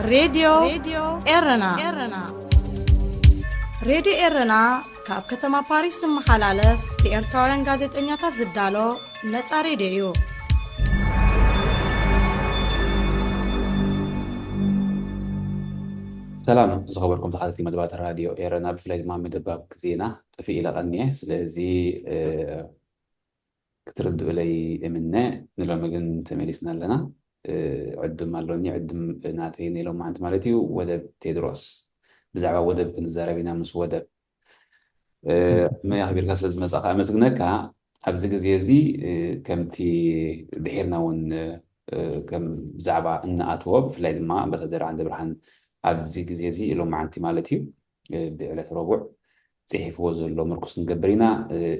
ሬድዮ ኤረና ሬድዮ ኤረና ካብ ከተማ ፓሪስ ዝመሓላለፍ ብኤርትራውያን ጋዜጠኛታት ዝዳሎ ነፃ ሬድዮ እዩ። ሰላም ዝኸበርኩም ተኸታተልቲ መደባት ራድዮ ኤረና ብፍላይ ድማ መደብ ዜና ጥፊእ ኢለ ቀኒየ ስለዚ ክትርድኡ ለይ እምነ ንሎሚ ግን ተመሊስና ኣለና ዕድም ኣሎኒ ዕድም ናተይ ነይሎም ማዓንቲ ማለት እዩ ወደብ ቴድሮስ ብዛዕባ ወደብ ክንዛረብ ኢና ምስ ወደብ መያ ክቢርካ ስለ ዝመፃእካ ኣመስግነካ ኣብዚ ግዜ እዚ ከምቲ ድሒርና እውን ከም ብዛዕባ እንኣትዎ ብፍላይ ድማ ኣምባሳደር ዓንደ ብርሃን ኣብዚ ግዜ እዚ ኢሎም ማዓንቲ ማለት እዩ ብዕለት ረቡዕ ፅሒፍዎ ዘሎ ምርኩስ ንገብር ኢና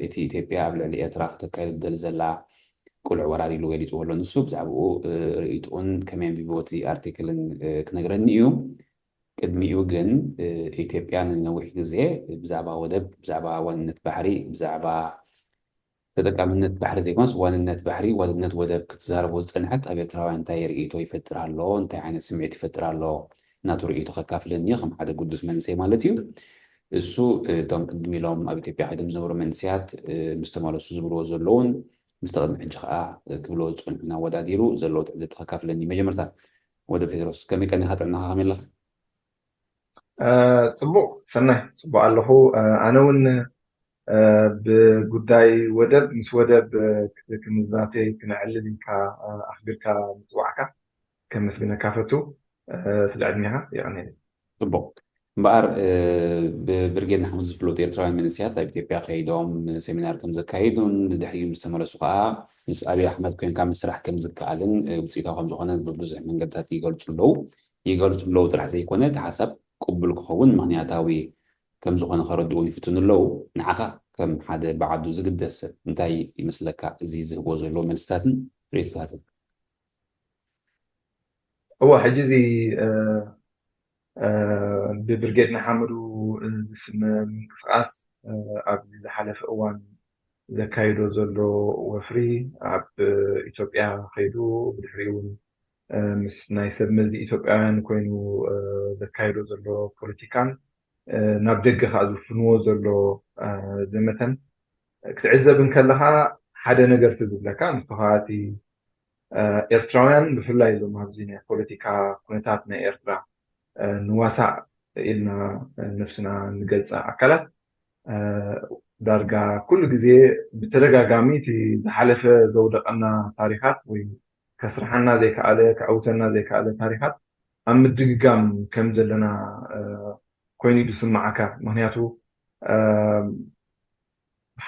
እቲ ኢትዮጵያ ኣብ ልዕሊ ኤርትራ ክተካይድ ትደሊ ዘላ ቁልዕ ወራሪ ኢሉ ገሊፅዎ ኣሎ ንሱ ብዛዕባኡ ርኢጡን ከመይ ኣንቢቦ እቲ ኣርቲክልን ክነግረኒ እዩ ቅድሚኡ ግን ኢትዮጵያ ንነዊሕ ግዜ ብዛዕባ ወደብ ብዛዕባ ዋንነት ባሕሪ ብዛዕባ ተጠቃምነት ባሕሪ ዘይኮነስ ዋንነት ባሕሪ ዋንነት ወደብ ክትዛረቦ ዝፀንሐት ኣብ ኤርትራውያን እንታይ ርኢቶ ይፈጥር ኣሎ እንታይ ዓይነት ስምዒት ይፈጥር ኣሎ ናቱ ርኢቶ ከካፍለኒ ከም ሓደ ቅዱስ መንእሰይ ማለት እዩ እሱ እቶም ቅድም ኢሎም ኣብ ኢትዮጵያ ከይዶም ዝነበሩ መንእሰያት ምስ ተመለሱ ዝብልዎ ዘለውን ምስ ተቐድሚ ሕጂ ከዓ ክብልዎ ዝፀንሑና ወዳዲሩ ዘለዎ ትዕዝብቲ ከካፍለኒ መጀመርታ ወደብ ቴድሮስ ከመይ ቀኒኻ ጥዕናኻ ከመይ ኣለኻ? ጽቡቕ ሰናይ ጽቡቕ ኣለኹ ኣነ እውን ብጉዳይ ወደብ ምስ ወደብ ክንዛተይ ክነዕልል ኢልካ ኣኽቢርካ ምፅዋዕካ ከመስግነካ ፈቱ ስለ ዕድሜኻ ይቕኒ ጽቡቕ እምበኣር ብብርጌድ ንሓመድ ዝፍለጡ ኤርትራውያን መንእሰያት ኣብ ኢትዮጵያ ከይዶም ሴሚናር ከም ዘካይዱን ድሕሪኡ ምስ ተመለሱ ከዓ ምስ ኣብይ ኣሕመድ ኮይንካ ምስራሕ ከም ዝከኣልን ውፅኢታዊ ከም ዝኾነ ብብዙሕ መንገድታት ይገልፁ ኣለዉ ጥራሕ ዘይኮነ እቲ ሓሳብ ቅቡል ክኸውን ምክንያታዊ ከም ዝኾነ ከረድኡን ይፍትኑ ኣለዉ ንዓኻ ከም ሓደ ብዓዱ ዝግደስ ሰብ እንታይ ይመስለካ እዚ ዝህቦ ዘሎ መልስታትን ርእቶታትን? እዎ ሕጂ እዚ ብብርጌድ ንሓመዱ ዝስመ ምንቅስቃስ ኣብ ዝሓለፈ እዋን ዘካይዶ ዘሎ ወፍሪ ኣብ ኢትዮጵያ ከይዱ ብድሕሪኡ እውን ምስ ናይ ሰብ መዚ ኢትዮጵያውያን ኮይኑ ዘካይዶ ዘሎ ፖለቲካን ናብ ደገ ከዓ ዝፍንዎ ዘሎ ዘመተን ክትዕዘብን ከለካ ሓደ ነገር ትዝብለካ ንተኸባቲ ኤርትራውያን ብፍላይ ዞም ኣብዚ ናይ ፖለቲካ ኩነታት ናይ ኤርትራ ንዋሳእ ኢልና ነፍስና ንገልፀ ኣካላት ዳርጋ ኩሉ ግዜ ብተደጋጋሚ እቲ ዝሓለፈ ዘውደቐና ታሪካት ወይ ከስርሐና ዘይከኣለ ክዕውተና ዘይከኣለ ታሪካት ኣብ ምድግጋም ከም ዘለና ኮይኑ ዝስማዓካ ምክንያቱ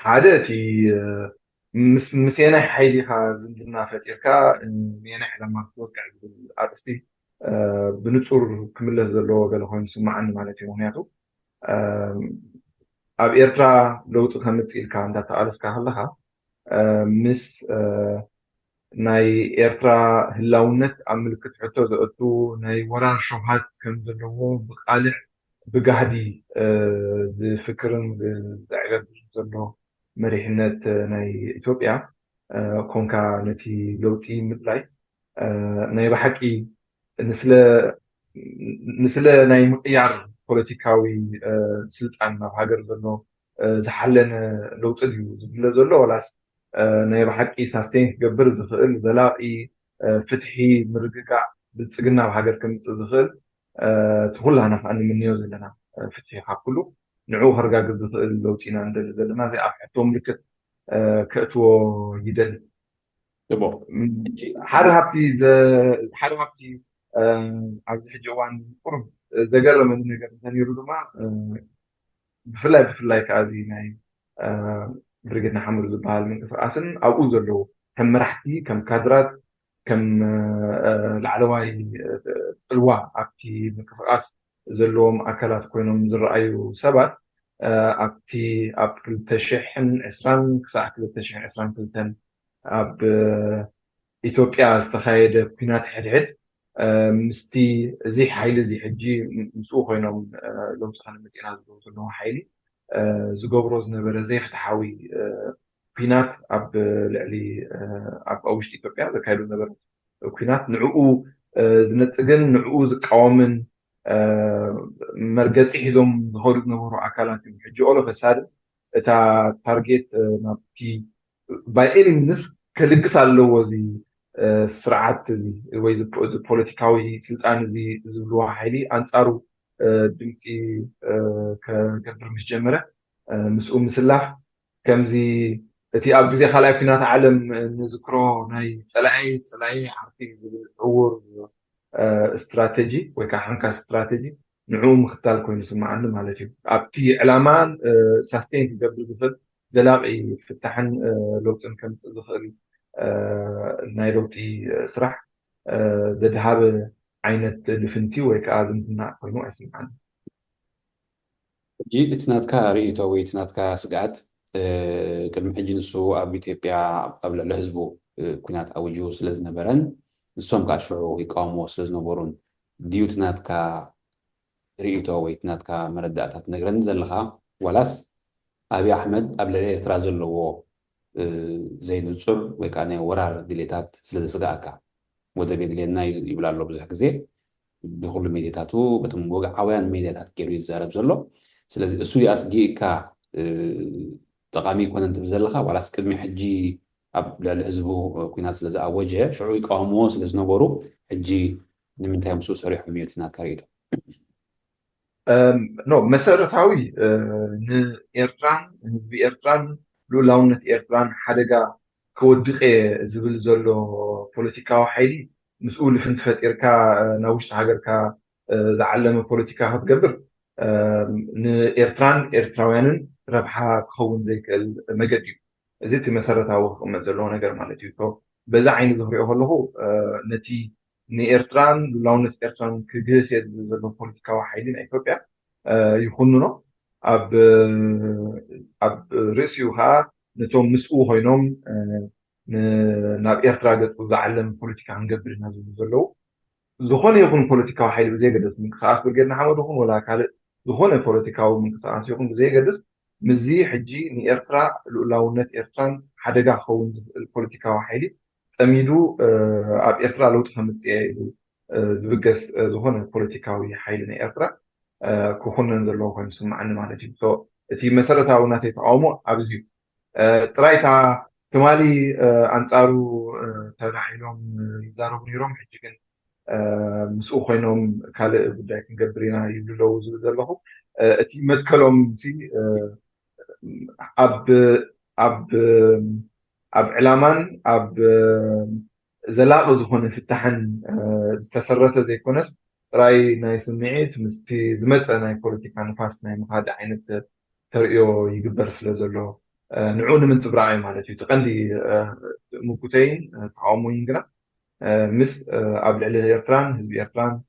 ሓደ እቲ ምስ የናይ ሓይሊኻ ዝምድና ፈጢርካ ንየናይ ዕላማ ክትወቅዕ ዝብል ኣርእስቲ ብንጹር ክምለስ ዘለዎ ገለ ኮይኑ ይስማዓኒ ማለት እዩ ምክንያቱ ኣብ ኤርትራ ለውጢ ከምፅእ ኢልካ እንዳተቃለስካ ከለካ ምስ ናይ ኤርትራ ህላውነት ኣብ ምልክት ሕቶ ዘእቱ ናይ ወራር ሸውሃት ከም ዘለዎ ብቃልዕ ብጋህዲ ዝፍክርን ዝዕገድ ዘሎ መሪሕነት ናይ ኢትዮጵያ ኮንካ ነቲ ለውጢ ምድላይ ናይ ብሓቂ ንስለ ናይ ምቅያር ፖለቲካዊ ስልጣን ናብ ሃገር ዘሎ ዝሓለነ ለውጢ እዩ ዝብለ ዘሎ ወላስ ናይ ብሓቂ ሳስቴን ክገብር ዝኽእል ዘላቂ ፍትሒ ምርግጋዕ ብልፅግና ኣብ ሃገር ከምፅእ ዝኽእል ትኩላና ከዓ ንምንዮ ዘለና ፍትሒ ካብ ኩሉ ንዕኡ ከረጋግፅ ዝኽእል ለውጢ ኢና ንደሊ ዘለና እዚ ኣብ ሕቶ ምልክት ከእትዎ ይደሊ ሓደ ሃብቲ ኣብዚ ሕጂ እዋን ቁርብ ዘገረመኒ ነገር እንተነይሩ ድማ ብፍላይ ከዓ እዚ ናይ ብርጌድ ንሓመዱ ዝበሃል ምንቅስቃስን ኣብኡ ዘለዉ ከም መራሕቲ ከም ካድራት ከም ላዕለዋይ ፅልዋ ኣብቲ ምንቅስቃስ ዘለዎም ኣካላት ኮይኖም ዝረኣዩ ሰባት ኣብቲ ኣብ 2020 ክሳዕ 2022 ኣብ ኢትዮጵያ ዝተካየደ ኩናት ሕድሕድ ምስቲ እዚ ሓይሊ እዚ ሕጂ ምስኡ ኮይኖም ለውጢ ከነምፅኢና ዝገብሩ ዘለዉ ሓይሊ ዝገብሮ ዝነበረ ዘይፍትሓዊ ኩናት ኣብ ልዕሊ ኣብ ውሽጢ ኢትዮጵያ ዘካየዱ ዝነበረ ኩናት ንዕኡ ዝነፅግን ንዕኡ ዝቃወምን መርገፂ ሒዞም ዝኸዱ ዝነበሩ ኣካላት እዮም ሕጂ ኦሎ ፈሳድ እታ ታርጌት ናብቲ ባይ ኤኒ ሚንስ ከልግስ ኣለዎ እዚ ስርዓት እዚ ወይ ፖለቲካዊ ስልጣን እዚ ዝብልዎ ሓይሊ ኣንፃሩ ድምፂ ከገብር ምስ ጀመረ ምስኡ ምስላፍ ከምዚ እቲ ኣብ ግዜ ካልኣይ ኩናት ዓለም ንዝክሮ ናይ ፀላኢ ሓርቲ ዝብል ዕውር استراتيجي وكحنك استراتيجي نعوم مختال كون يسمعنا مالتي أبتي علمان ساستين قبل زفت زلاقي فتحن لوتن كم تزخل نايلوتي سرح زدهاب عينة دفنتي وكأزم تنع كونو يسمعنا جي اتناتكا ريتو ويتناتكا سقعت قدم حجي نسو أبي تيبيا قبل الهزبو كنات أوجيو سلزنا برن نسوم كاشفعو يقامو سلزنبورون ديوتناتكا ريتو ويتناتكا مرداتات نغرن زلخا ولاس أبي أحمد قبل الإرتراز اللي هو زي نصر وكان ورار ديليتات سلزسقاكا وده بيدلينا يبلا له بزح كزي بكل ميديتاتو بتم وقع عوان ميديتات كيلو يزارب زلو سلازي السوي أسجيكا تقامي كون أنت بزلخا ولاس كلمة حجي قبل الحزبو كنا سلازا أوجه شعوي قامو سلازنبورو حجي نمنتهي مسو صريح وميوتنات كاريتو نو مسارتاوي نإيرتران بإيرتران لولاونة إيرتران حدقا كودقة زبل زلو بوليتيكا وحيدي مسؤول فنتفت إيركا ناوشت هاجركا زعلم بوليتيكا هتقبر نإيرتران إيرتراويانن ربحا كون زيك المجديو زيتي مسارتاوي مزلو نجر مالتيو بزا عين زهري أهله نتي نإيرتران لولاونة إيرتران كجلس يزبل زلو بوليتيكا وحيدي نإيثيوبيا يخوننا أب رئيسيوها نتوم مسؤول هينهم ناب إيرترا قد وزعلم بوليتيكا هنقبر نازل زلو زخون يكون بوليتيكا وحيد بزي قدس من قصاص برقدنا حمد يكون ولا كالي زخون بوليتيكا ومن قصاص يكون بزي قدس مزي حجي ني إيرترا لولاونة إيرتران حدقا خون البوليتيكا وحيدي تميدو أب إيرترا لو تخمت زبقس زخون بوليتيكاوي حيد ني إيرترا كوخنا نزلو كون سمعنا مالتي تي مسارتها وناتي تعاومو أبزيو ترايتا تمالي أنصارو تبعيلهم يزارو بنيرهم حجيكن مسؤول خينهم كالي بدايك نقبرينا يبلو زلو تي متكلم سي أب علامان أب زلاقو زخون فتحن استسرته زي كونس راي ناي سمعيت مستي زمت ناي بوليتيكا نفاس ناي مخاد عينت ترئيو يقبر سلازلو نعون من تبراعي مالتي تقندي مكوتين تعاومو ينقرا مس قبل عليه إيرتران هزب إيرتران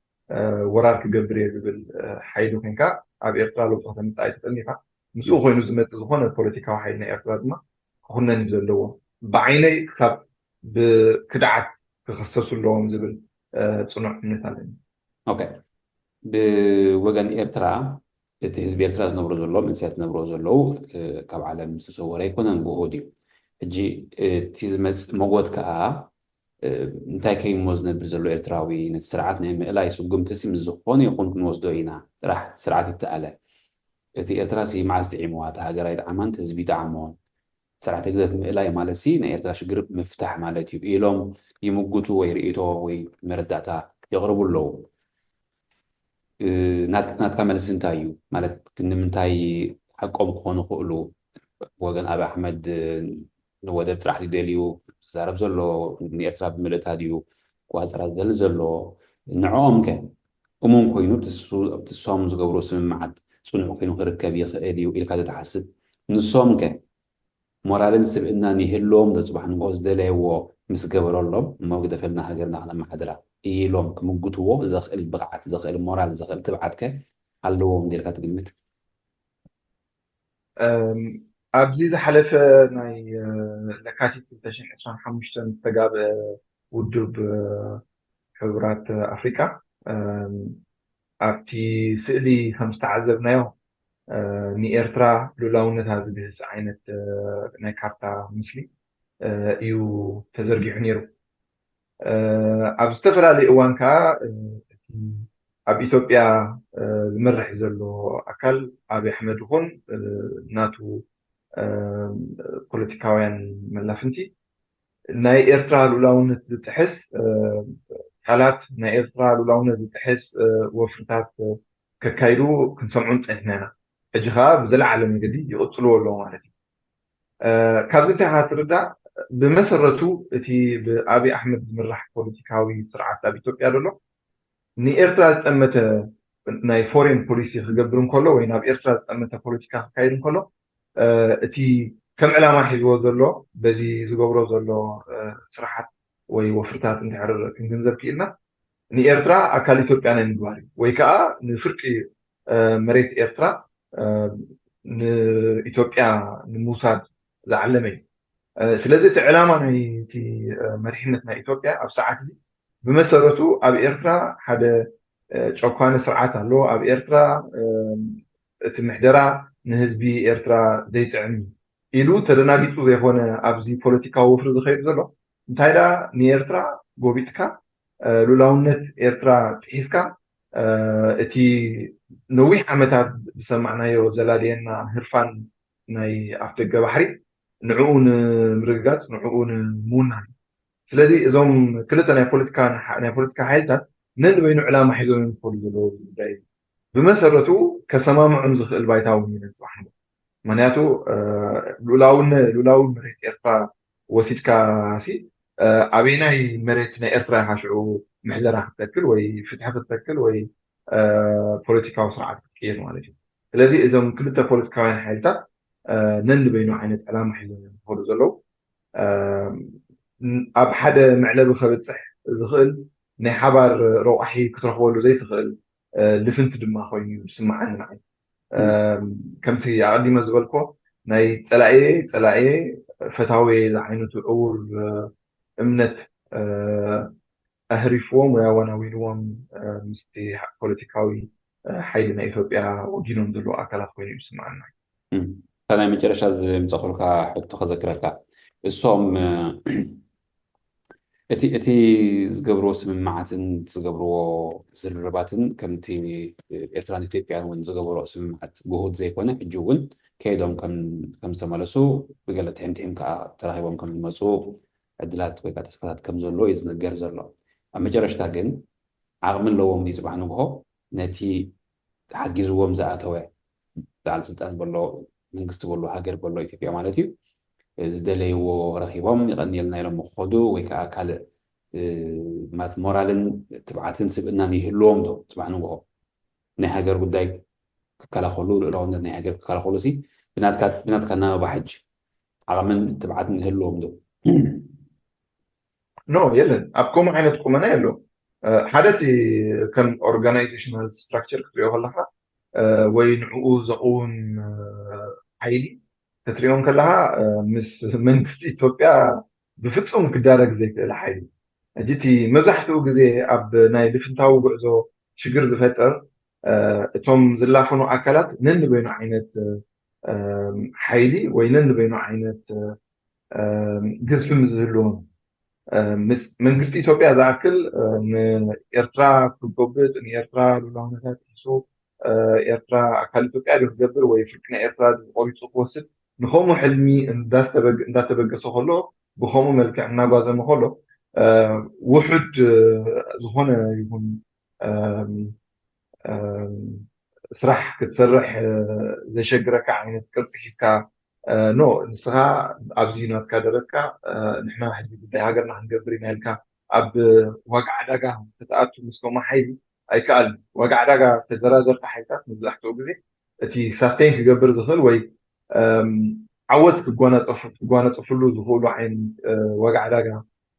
وراك قبري زبل حيدو كنكا أب إيرتران لو تخدم تاعي تقلنيها مسو خوينو زمت زخون البوليتيكا وحيدنا إيرتران ما كنا نزلوه بعيني كتاب بكدعت كخصصوا لهم زبل تصنع مثلا اوكي بوغن إيرترا እቲ ህዝቢ ኤርትራ ዝነብሮ ዘሎ መንስያት ዝነብሮ ዘለዉ ካብ ዓለም ዝተሰወረ ኣይኮነን ጉሆድዩ ሕጂ እቲ ዝመፅእ መጎት ከዓ እንታይ ከይሞ ዝነብር ዘሎ ኤርትራዊ ነቲ ስርዓት ናይ ምእላይ ስጉምቲ ሲ ምስ ዝኾነ ይኹን ክንወስዶ ኢና ጥራሕ ስርዓት ይተኣለ እቲ ኤርትራ ሲ መዓዝ ጥዒምዋ እቲ ሃገራይ ጣዕማን እቲ ህዝቢ ጣዕሞን ስርዓት ግዘፍ ምእላይ ማለት ሲ ናይ ኤርትራ ሽግር ምፍታሕ ማለት እዩ ኢሎም ይምጉቱ ወይ ርእቶ ወይ መረዳእታ የቕርቡ ኣለዉ ናትካ መልስ እንታይ እዩ ማለት ክንምንታይ ሓቆም ክኾኑ ክእሉ ወገን ኣብ ኣሕመድ ንወደብ ጥራሕ ድደልዩ ዝዛረብ ዘሎ ንኤርትራ ብምልእታ ድዩ ቋፅራ ዝደሊ ዘሎ ንዕኦም ከ እሙን ኮይኑ ኣብቲ ንሶም ዝገብሮ ስምምዓት ፅኑዕ ኮይኑ ክርከብ ይኽእል እዩ ኢልካ ተተሓስብ ንሶም ከ ሞራልን ስብዕናን ይህልዎም ዘፅባሕ ንጎ ዝደለይዎ ምስ ገበረሎም እሞ ግደፈልና ሃገርና ክነመሓድራ ኢሎም ክምግትዎ ዘኽእል ብቕዓት ዘኽእል ሞራል ዘኽእል ትብዓትከ ኣለዎም ጌርካ ትግምት ኣብዚ ዝሓለፈ ናይ ለካቲት 2025 ዝተጋብአ ውድብ ሕቡራት ኣፍሪቃ ኣብቲ ስእሊ ከም ዝተዓዘብናዮ ንኤርትራ ሉላውነታ ዝግህፅ ዓይነት ናይ ካርታ ምስሊ እዩ ተዘርጊሑ ነይሩ ኣብ ዝተፈላለዩ እዋን ከዓ ኣብ ኢትዮጵያ ዝመርሕ ዘሎ ኣካል ኣብይ ኣሕመድ ይኹን ናቱ ፖለቲካውያን መላፍንቲ ናይ ኤርትራ ሉላውነት ዝጥሕስ ቃላት ናይ ኤርትራ ሉላውነት ዝጥሕስ ወፍርታት ከካይዱ ክንሰምዑን ፀኒሕና ኢና ሕጂ ከዓ ብዝለዓለ መንገዲ ይቕፅልዎ ኣለዎ ማለት እዩ ካብዚ እንታይ ካ ትርዳእ ብመሰረቱ እቲ ብኣብይ ኣሕመድ ዝምራሕ ፖለቲካዊ ስርዓት ኣብ ኢትዮጵያ ዘሎ ንኤርትራ ዝጠመተ ናይ ፎሬን ፖሊሲ ክገብር እንከሎ ወይ ናብ ኤርትራ ዝጠመተ ፖለቲካ ክካይድ እንከሎ እቲ ከም ዕላማ ሒዝዎ ዘሎ በዚ ዝገብሮ ዘሎ ስራሓት ወይ ወፍርታት እንድሕር ክንግንዘብ ክኢልና ንኤርትራ ኣካል ኢትዮጵያ ናይ ምግባር እዩ ወይ ከዓ ንፍርቂ መሬት ኤርትራ ንኢትዮጵያ ንምውሳድ ዝዓለመ እዩ ስለዚ እቲ ዕላማ ናይቲ መሪሕነት ናይ ኢትዮጵያ ኣብ ሰዓት እዚ ብመሰረቱ ኣብ ኤርትራ ሓደ ጨኳነ ስርዓት ኣሎ ኣብ ኤርትራ እቲ ምሕደራ ንህዝቢ ኤርትራ ዘይጥዕም ኢሉ ተደናጊጡ ዘይኮነ ኣብዚ ፖለቲካዊ ወፍሪ ዝኸይድ ዘሎ እንታይ ዳ ንኤርትራ ጎቢጥካ ሉላውነት ኤርትራ ጥሒፍካ እቲ ነዊሕ ዓመታት ዝሰማዕናዮ ዘላድየና ህርፋን ናይ ኣፍ ደገ ባሕሪ ንዕኡ ንምርግጋፅ ንዕኡ ንምውናን ስለዚ እዞም ክልተ ናይ ፖለቲካ ሓይልታት ነንበይኑ ዕላማ ሒዞም ይምከሉ ዘለዉ ጉዳይ ብመሰረቱ ከሰማምዑን ዝኽእል ባይታውን እዩ ነፅባሕ ምክንያቱ ሉላዊ መሬት ኤርትራ ወሲድካ ሲ ኣበይናይ መሬት ናይ ኤርትራ ሓሽዑ ምሕደራ ክትተክል ወይ ፍትሒ ክትተክል ወይ ፖለቲካዊ ስርዓት ክትቅይር ማለት እዩ ስለዚ እዞም ክልተ ፖለቲካውያን ሓይልታት ነንበይኑ ዓይነት ዕላማ ሒዞም ይምከሉ ዘለዉ ኣብ ሓደ መዕለቢ ከበፅሕ ዝኽእል ናይ ሓባር ረቑሒ ክትረኽበሉ ዘይትኽእል ልፍንቲ ድማ ኮይኑ ዝስማዓኒ ንዓይ ከምቲ ኣቐዲመ ዝበልኮ ናይ ፀላእየ ፈታዊ ዝዓይነቱ ዕውር እምነት ኣህሪፍዎም ወይ ኣወናዊንዎም ምስቲ ፖለቲካዊ ሓይሊ ናይ ኢትዮጵያ ወጊኖም ዘለዎ ኣካላት ኮይኑ ይስማዓና ናይ መጨረሻ ዝምፀኽልካ ሕቶ ከዘክረካ እሶም እቲ ዝገብርዎ ስምምዓትን ዝገብርዎ ዝርርባትን ከምቲ ኤርትራን ኢትዮጵያን እውን ዝገብርዎ ስምምዓት ጉሁድ ዘይኮነ ሕጂ እውን ከይዶም ከም ዝተመለሱ ብገለ ትሕምትሕም ከዓ ተራኺቦም ከም ዝመፁ ዕድላት ወይ ከዓ ተስፋታት ከም ዘሎ እዩ ዝነገር ዘሎ ኣብ መጨረሽታ ግን ዓቕሚ ኣለዎም ፅባሕ ንግሆ ነቲ ሓጊዝዎም ዝኣተወ ላዕሊ ስልጣን በሎ መንግስቲ በሎ ሃገር በሎ ኢትዮጵያ ማለት እዩ ዝደለይዎ ረኺቦም ይቐኒልና ኢሎም ክኸዱ ወይ ከዓ ካልእ ማለት ሞራልን ትብዓትን ስብእናን ይህልዎም ዶ ፅባሕ ንግሆ ናይ ሃገር ጉዳይ ክከላኸሉ ልእላውነት ናይ ሃገር ክከላኸሉ ሲ ብናትካ ናበባ ሕጂ ዓቕምን ትብዓትን ይህልዎም ዶ ኖ የለን ኣብ ከምኡ ዓይነት ቁመና የለዎም ሓደ እቲ ከም ኦርጋናይዜሽናል ስትራክቸር ክትሪኦ ከለካ ወይ ንዕኡ ዘቕውን ሓይሊ ክትሪኦም ከለካ ምስ መንግስቲ ኢትዮጵያ ብፍፁም ክዳረግ ዘይክእል ሓይሊ ሕጂ እቲ መብዛሕትኡ ግዜ ኣብ ናይ ልፍንታዊ ጉዕዞ ሽግር ዝፈጥር እቶም ዝላፈኑ ኣካላት ነንበይኑ ዓይነት ሓይሊ ወይ ነንበይኑ ዓይነት ግዝፊ ምዝህልዎም ምስ መንግስቲ ኢትዮጵያ ዝኣክል ንኤርትራ ክጎብጥ ንኤርትራ ሉላውነታት ሒዙ ኤርትራ ኣካል ኢትዮጵያ ዶ ክገብር ወይ ፍርቂ ናይ ኤርትራ ቆሪፁ ክወስድ ንከምኡ ሕልሚ እንዳተበገሰ ከሎ ብከምኡ መልክዕ እናጓዘመ ከሎ ውሑድ ዝኾነ ይኹን ስራሕ ክትሰርሕ ዘሸግረካ ዓይነት ቅርፂ ሒዝካ ኖ ንስኻ ኣብዚ ናትካ ደረትካ ንሕና ሕዚ ጉዳይ ሃገርና ክንገብር ኢና ኢልካ ኣብ ዋጋዕ ዕዳጋ ተተኣቱ ምስከማ ሓይሊ ኣይከኣልን ዋጋዕ ዕዳጋ ተዘራዘርካ ሓይልታት መብዛሕትኡ ግዜ እቲ ሳስቴን ክገብር ዝኽእል ወይ ዓወት ክጓነፀፍሉ ዝኽእሉ ዓይነት ዋጋዕ ዕዳጋ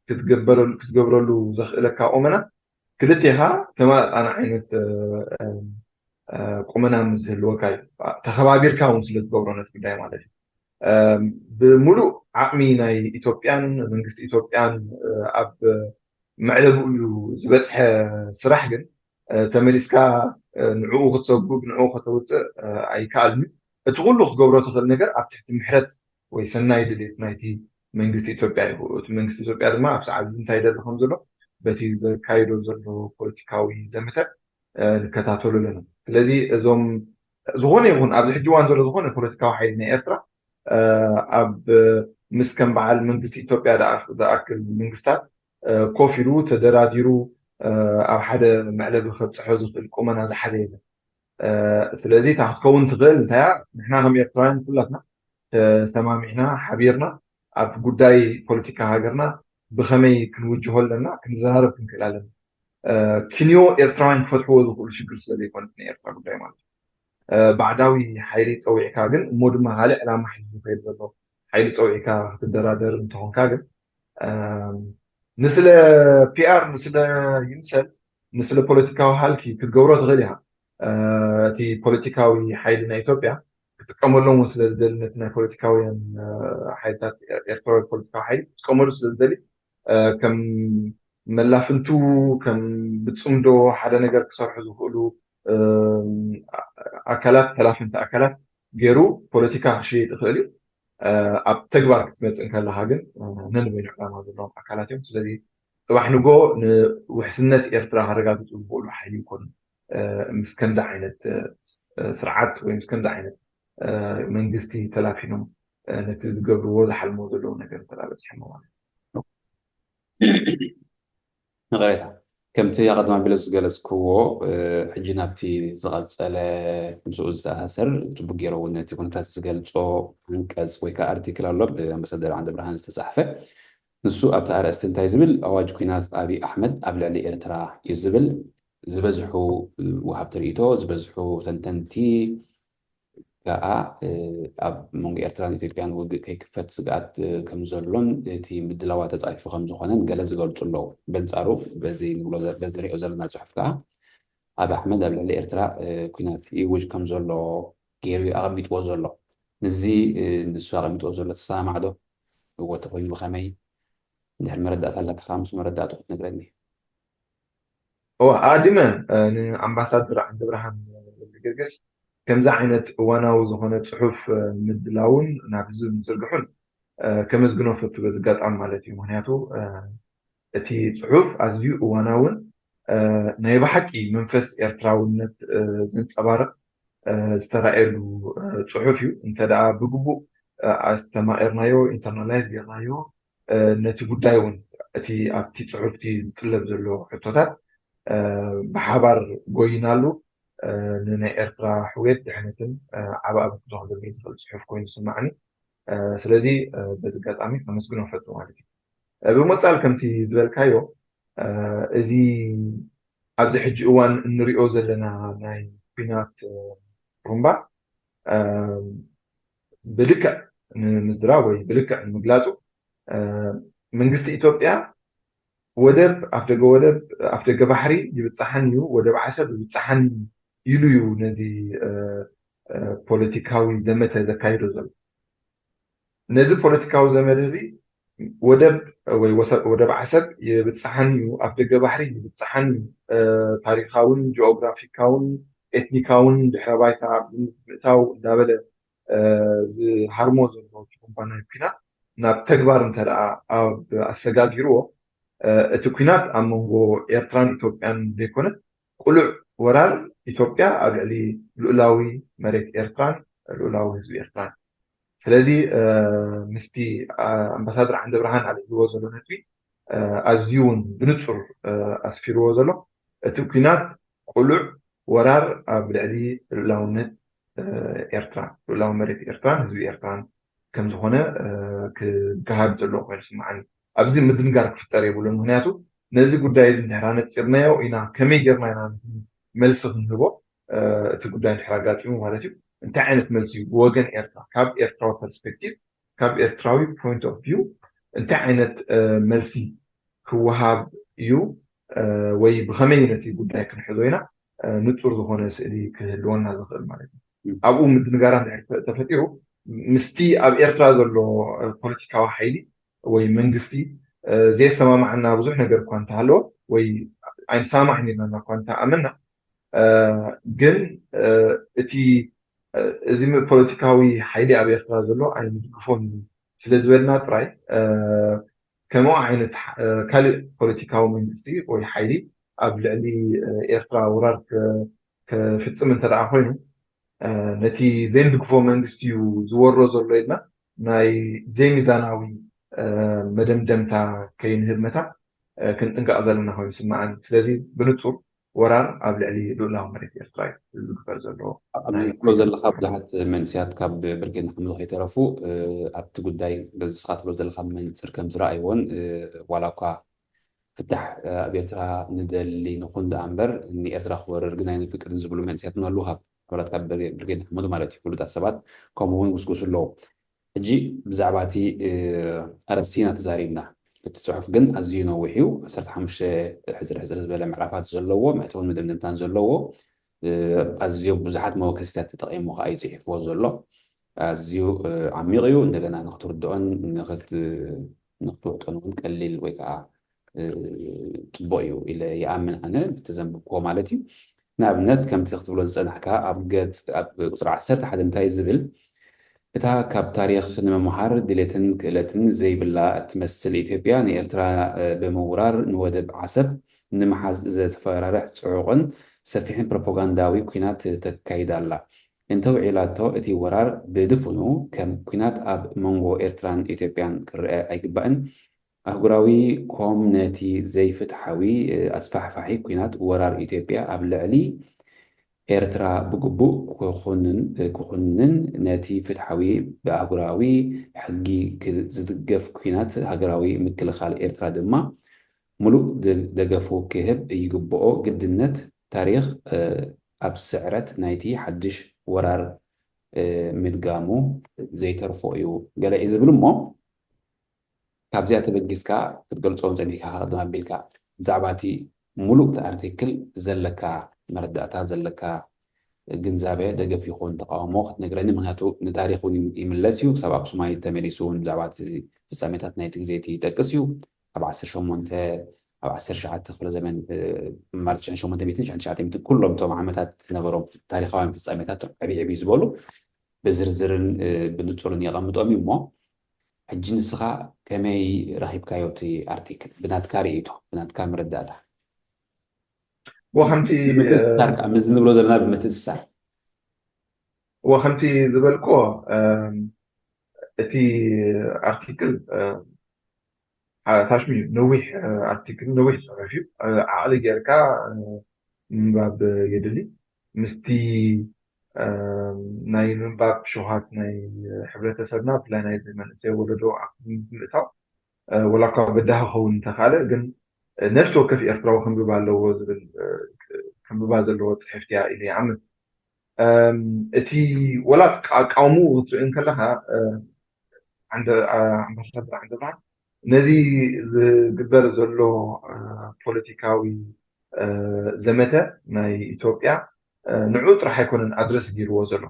ክትገብረሉ ዘኽእለካ ቁመና ክልቴኻ ተመጣጣኒ ዓይነት ቁመና ምዝህልወካ እዩ ተኸባቢርካ እውን ስለ ዝገብሮ ነቲ ጉዳይ ማለት እዩ ብምሉእ ዓቕሚ ናይ ኢትዮጵያን መንግስቲ ኢትዮጵያን ኣብ መዕለብኡ ዝበፅሐ ስራሕ ግን ተመሊስካ ንዕኡ ክትሰጉግ ንዕኡ ከተውፅእ ኣይከኣልኒ እቲ ኩሉ ክትገብሮ ትኽእል ነገር ኣብ ትሕቲ ምሕረት ወይ ሰናይ ድሌት ናይቲ መንግስቲ ኢትዮጵያ እዩ እቲ መንግስቲ ኢትዮጵያ ድማ ኣብ ሰዓት እዚ እንታይ ይደሊ ከም ዘሎ በቲ ዘካይዶ ዘሎ ፖለቲካዊ ዘመተ ንከታተሉ ለና ስለዚ እዞም ዝኾነ ይኹን ኣብዚ ሕጂ እዋን ዘሎ ዝኾነ ፖለቲካዊ ሓይሊ ናይ ኤርትራ ኣብ ምስከም በዓል መንግስቲ ኢትዮጵያ ዝኣክል መንግስታት ኮፍ ኢሉ ተደራዲሩ ኣብ ሓደ መዕለቢ ከብፅሖ ዝኽእል ቁመና ዝሓዘ የለን ስለዚ እታ ክትከውን ትኽእል እንታያ ንሕና ከም ኤርትራውያን ኩላትና ተሰማሚዕና ሓቢርና ኣብ ጉዳይ ፖለቲካ ሃገርና ብኸመይ ክንውጅሆ ኣለና ክንዘራረብ ክንክእል ኣለና ክንዮ ኤርትራውያን ክፈትሕዎ ዝኽእሉ ሽግር ስለዘይኮነ ናይ ኤርትራ ጉዳይ ማለት እዩ ባዕዳዊ ሓይሊ ፀዊዕካ ግን እሞ ድማ ካልእ ዕላማ ሒዙ ከይድ ዘሎ ሓይሊ ፀዊዕካ ክትደራደር እንትኾንካ ግን ንስለ ፒአር ንስለ ይምሰል ንስለ ፖለቲካዊ ሃልኪ ክትገብሮ ትኽእል ኢኻ እቲ ፖለቲካዊ ሓይሊ ናይ ኢትዮጵያ ክጥቀመሎም ስለ ዝደሊ ነቲ ናይ ፖለቲካውያን ሓይልታት ኤርትራዊ ፖለቲካዊ ሓይሊ ክጥቀመሉ ስለ ዝደሊ ከም መላፍንቱ ከም ብፅምዶ ሓደ ነገር ክሰርሑ ዝኽእሉ ኣካላት ተላፍንቲ ኣካላት ገይሩ ፖለቲካ ክሽየጥ ይኽእል እዩ ኣብ ተግባር ክትመፅእ ከለካ ግን ነንበይኑ ዕላማ ዘለዎም ኣካላት እዮም ስለዚ ጥባሕ ንጎ ንውሕስነት ኤርትራ ከረጋግፁ ዝኽእሉ ሓይሊ ይኮኑ ምስ ከምዚ ዓይነት ስርዓት ወይ ምስ ከምዚ ዓይነት መንግስቲ ተላፊኖም ነቲ ዝገብርዎ ዝሓልሞ ዘለዉ ነገር ተላበፅሖሞ ማለት ንቕሬታ ከምቲ ኣቐድማ ቢለ ዝገለፅክዎ ሕጂ ናብቲ ዝቐፀለ ምስኡ ዝተኣሰር ፅቡቅ ገይሮ እውን ነቲ ኩነታት ዝገልፆ አንቀፅ ወይ ከዓ ኣርቲክል ኣሎ ብኣምባሳደር ዓንደ ብርሃን ዝተፃሕፈ ንሱ ኣብቲ ኣርእስቲ እንታይ ዝብል ኣዋጅ ኩናት ኣብይ ኣሕመድ ኣብ ልዕሊ ኤርትራ እዩ ዝብል ዝበዝሑ ወሃብቲ ርእቶ ዝበዝሑ ተንተንቲ ከዓ ኣብ መንጎ ኤርትራን ኢትዮጵያን ውግእ ከይክፈት ስግኣት ከም ዘሎን እቲ ምድላዋ ተፃሒፉ ከም ዝኾነን ገለ ዝገልፁ ኣለዉ በንፃሩ በዚ ንሪኦ ዘለና ፅሑፍ ከዓ ኣብ ኣሕመድ ኣብ ልዕሊ ኤርትራ ኩናት ይውጅ ከም ዘሎ ገይሩ ኣቐሚጥዎ ዘሎ ንዚ ንሱ ኣቐሚጥዎ ዘሎ ተሰማዕ ዶ እዎ ተኮይኑ ብኸመይ እንድሕር መረዳእታ ኣለካ ከዓ ምስ መረዳእቱ ክትነግረኒ ኣዲመ ንኣምባሳደር ዓንደ ብርሃን ገርገስ ከምዚ ዓይነት እዋናዊ ዝኾነ ፅሑፍ ምድላውን ናብ ህዝቢ ምስርግሑን ከመስግኖ ፈቱ በዚ ኣጋጣሚ ማለት እዩ ምክንያቱ እቲ ፅሑፍ ኣዝዩ እዋናውን ናይ ብሓቂ መንፈስ ኤርትራውነት ዘንፀባርቕ ዝተረኣየሉ ፅሑፍ እዩ እንተደኣ ብግቡእ ኣስተማቒርናዮ ኢንተርናላይዝ ጌርናዮ ነቲ ጉዳይ እውን እቲ ኣብቲ ፅሑፍቲ ዝጥለብ ዘሎ ሕቶታት ብሓባር ጎይናሉ ንናይ ኤርትራ ሕውየት ድሕነትን ዓብ ኣብት ዝኽእል ዝኽእል ፅሑፍ ኮይኑ ዝስማዕኒ ስለዚ በዚ ኣጋጣሚ ከመስግኖ ፈቱ ማለት እዩ ብመፃል ከምቲ ዝበልካዮ እዚ ኣብዚ ሕጂ እዋን እንሪኦ ዘለና ናይ ኩናት ሩምባ ብልክዕ ንምዝራብ ወይ ብልክዕ ንምግላፁ መንግስቲ ኢትዮጵያ ወደብ ኣፍ ደገ ባሕሪ ይብፅሓን እዩ ወደብ ዓሰብ ይብፅሓን ኢሉ እዩ ነዚ ፖለቲካዊ ዘመተ ዘካይዶ ዘሎ ነዚ ፖለቲካዊ ዘመተ እዚ ወደብ ዓሰብ ይብፅሓን እዩ ኣፍ ደገ ባሕሪ ይብፅሓን እዩ ታሪካውን ጂኦግራፊካውን ኤትኒካውን ድሕረ ባይታ ምእታው እንዳበለ ዝሃርሞ ዘሎ ኩምፓናዊ ኩናት ናብ ተግባር እንተደኣ ኣብ ኣሰጋጊርዎ እቲ ኩናት ኣብ መንጎ ኤርትራን ኢትዮጵያን ዘይኮነት ቁሉዕ ወራር ኢትዮጵያ ኣብ ልዕሊ ልኡላዊ መሬት ኤርትራን ልኡላዊ ህዝቢ ኤርትራን ስለዚ ምስቲ ኣምባሳደር ዓንደ ብርሃን ኣልዕልዎ ዘሎ ነጥቢ ኣዝዩ እውን ብንፁር ኣስፊርዎ ዘሎ እቲ ኩናት ቁሉዕ ወራር ኣብ ልዕሊ ልኡላውነት ኤርትራን ልኡላዊ መሬት ኤርትራን ህዝቢ ኤርትራን ከም ዝኾነ ክገሃድ ዘለዎ ኮይኑ ስማዓኒ ኣብዚ ምድንጋር ክፍጠር የብሉን ምክንያቱ ነዚ ጉዳይ እዚ እንድሕር ነፂርናዮ ኢና ከመይ ጌርና ኢና መልሲ ክንህቦ እቲ ጉዳይ እንድሕር ኣጋጢሙ ማለት እዩ እንታይ ዓይነት መልሲ እዩ ብወገን ኤርትራ ካብ ኤርትራዊ ፐርስፔክቲቭ ካብ ኤርትራዊ ፖይንት ኦፍ ቪው እንታይ ዓይነት መልሲ ክወሃብ እዩ ወይ ብኸመይ ነቲ ጉዳይ ክንሕዞ ኢና ንፁር ዝኾነ ስእሊ ክህልወና ዝኽእል ማለት እዩ ኣብኡ ምድንጋራ እንድሕር ተፈጢሩ ምስቲ ኣብ ኤርትራ ዘሎ ፖለቲካዊ ሓይሊ ወይ መንግስቲ ዘየሰማማዕና ብዙሕ ነገር እኳ እንተሃለዎ ወይ ኣይንሰማማዕን ኢልና እኳ እንተኣመና ግን እቲ እዚ ፖለቲካዊ ሓይሊ ኣብ ኤርትራ ዘሎ ኣይንድግፎን ስለ ዝበልና ጥራይ كما عينت كالي بوليتيكاو منجستي ወይ ሓይሊ ኣብ ልዕሊ ኤርትራ ወራር ክፍፅም እንተደኣ ኮይኑ ነቲ ዘይንድግፎ መንግስቲ እዩ ዝወሮ ዘሎ ኢልና ናይ ዘይሚዛናዊ መደምደምታ ከይንህብ መታ ክንጥንቀቕ ዘለና ኮይኑ ስማዓኒ ስለዚ ብንጹር ወራር ኣብ ልዕሊ ልኡላዊ መሬት ኤርትራ እዩ ዝግበር ዘሎ ኣብዚ ትብሎ ዘለካ ብዙሓት መንስያት ካብ ብርጌድ ንሓምሉ ከይተረፉ ኣብቲ ጉዳይ በዝስኻ ትብሎ ዘለካ መንፅር ከም ዝረኣይዎን ዋላ እኳ ፍታሕ ኣብ ኤርትራ ንደሊ ንኹን ደኣ እምበር ንኤርትራ ክወርር ግን ኣይነ ፍቅድን ዝብሉ መንስያት ኣለዉ ካብ ኣባላት ካብ ብርጌድ ንሓምሉ ማለት እዩ ፍሉጣት ሰባት ከምኡ እውን ጉስጉስ ኣለዎ ሕጂ ብዛዕባ እቲ ኣረስቲና ተዛሪብና እቲ ፅሑፍ ግን ኣዝዩ ነዊሕ እዩ 15 ሕዝሪ ዝበለ ምዕራፋት ዘለዎ መእተውን መደምደምታን ዘለዎ ኣዝዩ ብዙሓት መወከሲታት ተጠቒሙ ከዓ እዩ ፅሒፍዎ ዘሎ ኣዝዩ ዓሚቕ እዩ እንደገና ንክትርድኦን ንክትውዕጦን እውን ቀሊል ወይ ከዓ ፅቡቅ እዩ ኢለ ይኣምን ኣነ ብተዘንብብዎ ማለት እዩ ንኣብነት ከምቲ ክትብሎ ዝፀናሕካ ኣብ ገፅ ኣብ ቁፅሪ 11 እንታይ ዝብል እታ ካብ ታሪክ ንምምሃር ድሌትን ክእለትን ዘይብላ እትመስል ኢትዮጵያ ንኤርትራ ብምውራር ንወደብ ዓሰብ ንምሓዝ ዘተፈራርሕ ፅዑቕን ሰፊሕን ፕሮፓጋንዳዊ ኩናት ተካይዳ ኣላ እንተውዒላቶ እቲ ወራር ብድፍኑ ከም ኩናት ኣብ መንጎ ኤርትራን ኢትዮጵያን ክርአ ኣይግባእን ኣህጉራዊ ኮም ነቲ ዘይፍትሓዊ ኣስፋሕፋሒ ኩናት ወራር ኢትዮጵያ ኣብ ልዕሊ ኤርትራ ብግቡእ ክኹንን ነቲ ፍትሓዊ ብኣህጉራዊ ሕጊ ዝድገፍ ኩናት ሃገራዊ ምክልኻል ኤርትራ ድማ ሙሉእ ደገፉ ክህብ ይግብኦ ግድነት ታሪክ ኣብ ስዕረት ናይቲ ሓድሽ ወራር ምድጋሙ ዘይተርፎ እዩ ገለ እዩ ዝብል እሞ ካብዚኣ ተበጊስካ ክትገልፆም ፀኒሕካ ቅድም ኣቢልካ ብዛዕባ እቲ ሙሉእ ኣርቲክል ዘለካ መረዳእታ ዘለካ ግንዛቤ ደገፍ ይኹን ተቃውሞ ክትነግረኒ ምክንያቱ ንታሪክ እውን ይምለስ እዩ ክሳብ ኣክሱማይ ተመሊሱ እውን ብዛዕባ እቲ ፍፃሜታት ናይቲ ግዜ እቲ ይጠቅስ እዩ ኣብ 18 ኣብ 19 ክፍለ ዘመን ማለት 1800 ኩሎም እቶም ዓመታት ዝነበሮም ታሪካውያን ፍፃሜታት ዕብይ ዕብይ ዝበሉ ብዝርዝርን ብንፁርን የቐምጦም እዩ እሞ ሕጂ ንስኻ ከመይ ረኺብካዮ እቲ ኣርቲክል ብናትካ ርእይቶ ብናትካ መረዳእታ وخمتي ምትእስሳር ከዓ ምስ ንብሎ ዘለና ብምትእስሳር وخمتي زبلكو اتي ارتيكل تاشمي نويح ارتيكل نويح صحفي عقلي جيركا من باب يدلي مستي ناي من باب شوهات ناي حبرتسبنا بلا ناي زمان سي ولدو متاو ولا كا بدها خون تخاله ግን نفس وكف إرتراو خنببا لو زبل خنببا زلو تحفتيا إلي عمل اتي ولا قاومو ترين كلها عند أمباسادر عند بعض نزي زغبر زلو بوليتيكاوي زمته ناي إثيوبيا نعود راح يكون أدرس ديرو زلو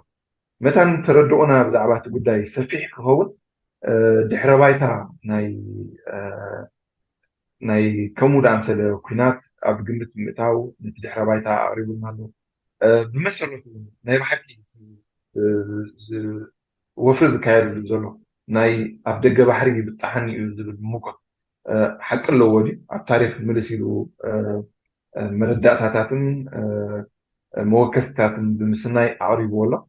متى تردؤنا بزعبة قداي سفيح كهون دحر بايتا ناي كمود أمثال كينات أبجمت متاو نتدحر بايتا قريبنا له بمسرة ناي بحكي وفرز كاير زلو ناي أبدأ بحري بتحني زل الموقع حق له ودي التاريخ ملسيلو مردات هاتن موكستات بمسناي عريب ولا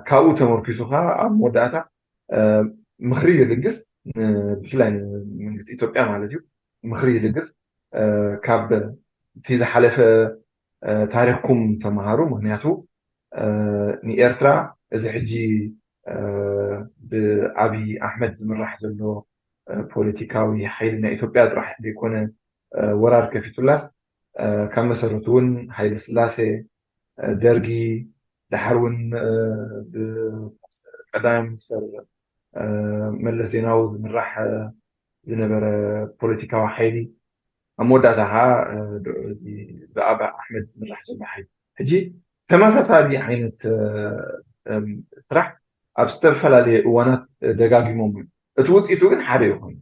كاو تمركزها موداتا مخرية للجس بفلان من جس إثيوبيا مالتيو مخرية للجس كاب تيزا حلف تاريخكم تمهارو مهنياتو ني إرترا إذا حجي بأبي أحمد زمرح زلو بوليتيكاوي حيلنا إثيوبيا راح يكون ورار كفيتولاس كان مسرتون حيل سلاسي درجي دحرون بقدام سر ملس زيناو زمرح زنبر بوليتيكاوي حيلي أموداتها بأبا أحمد مرح زمرحي هجي تماثل هذه حينة طرح أبسترفل على وانات دقاقي مومن اتوت إتوغن حاريوهم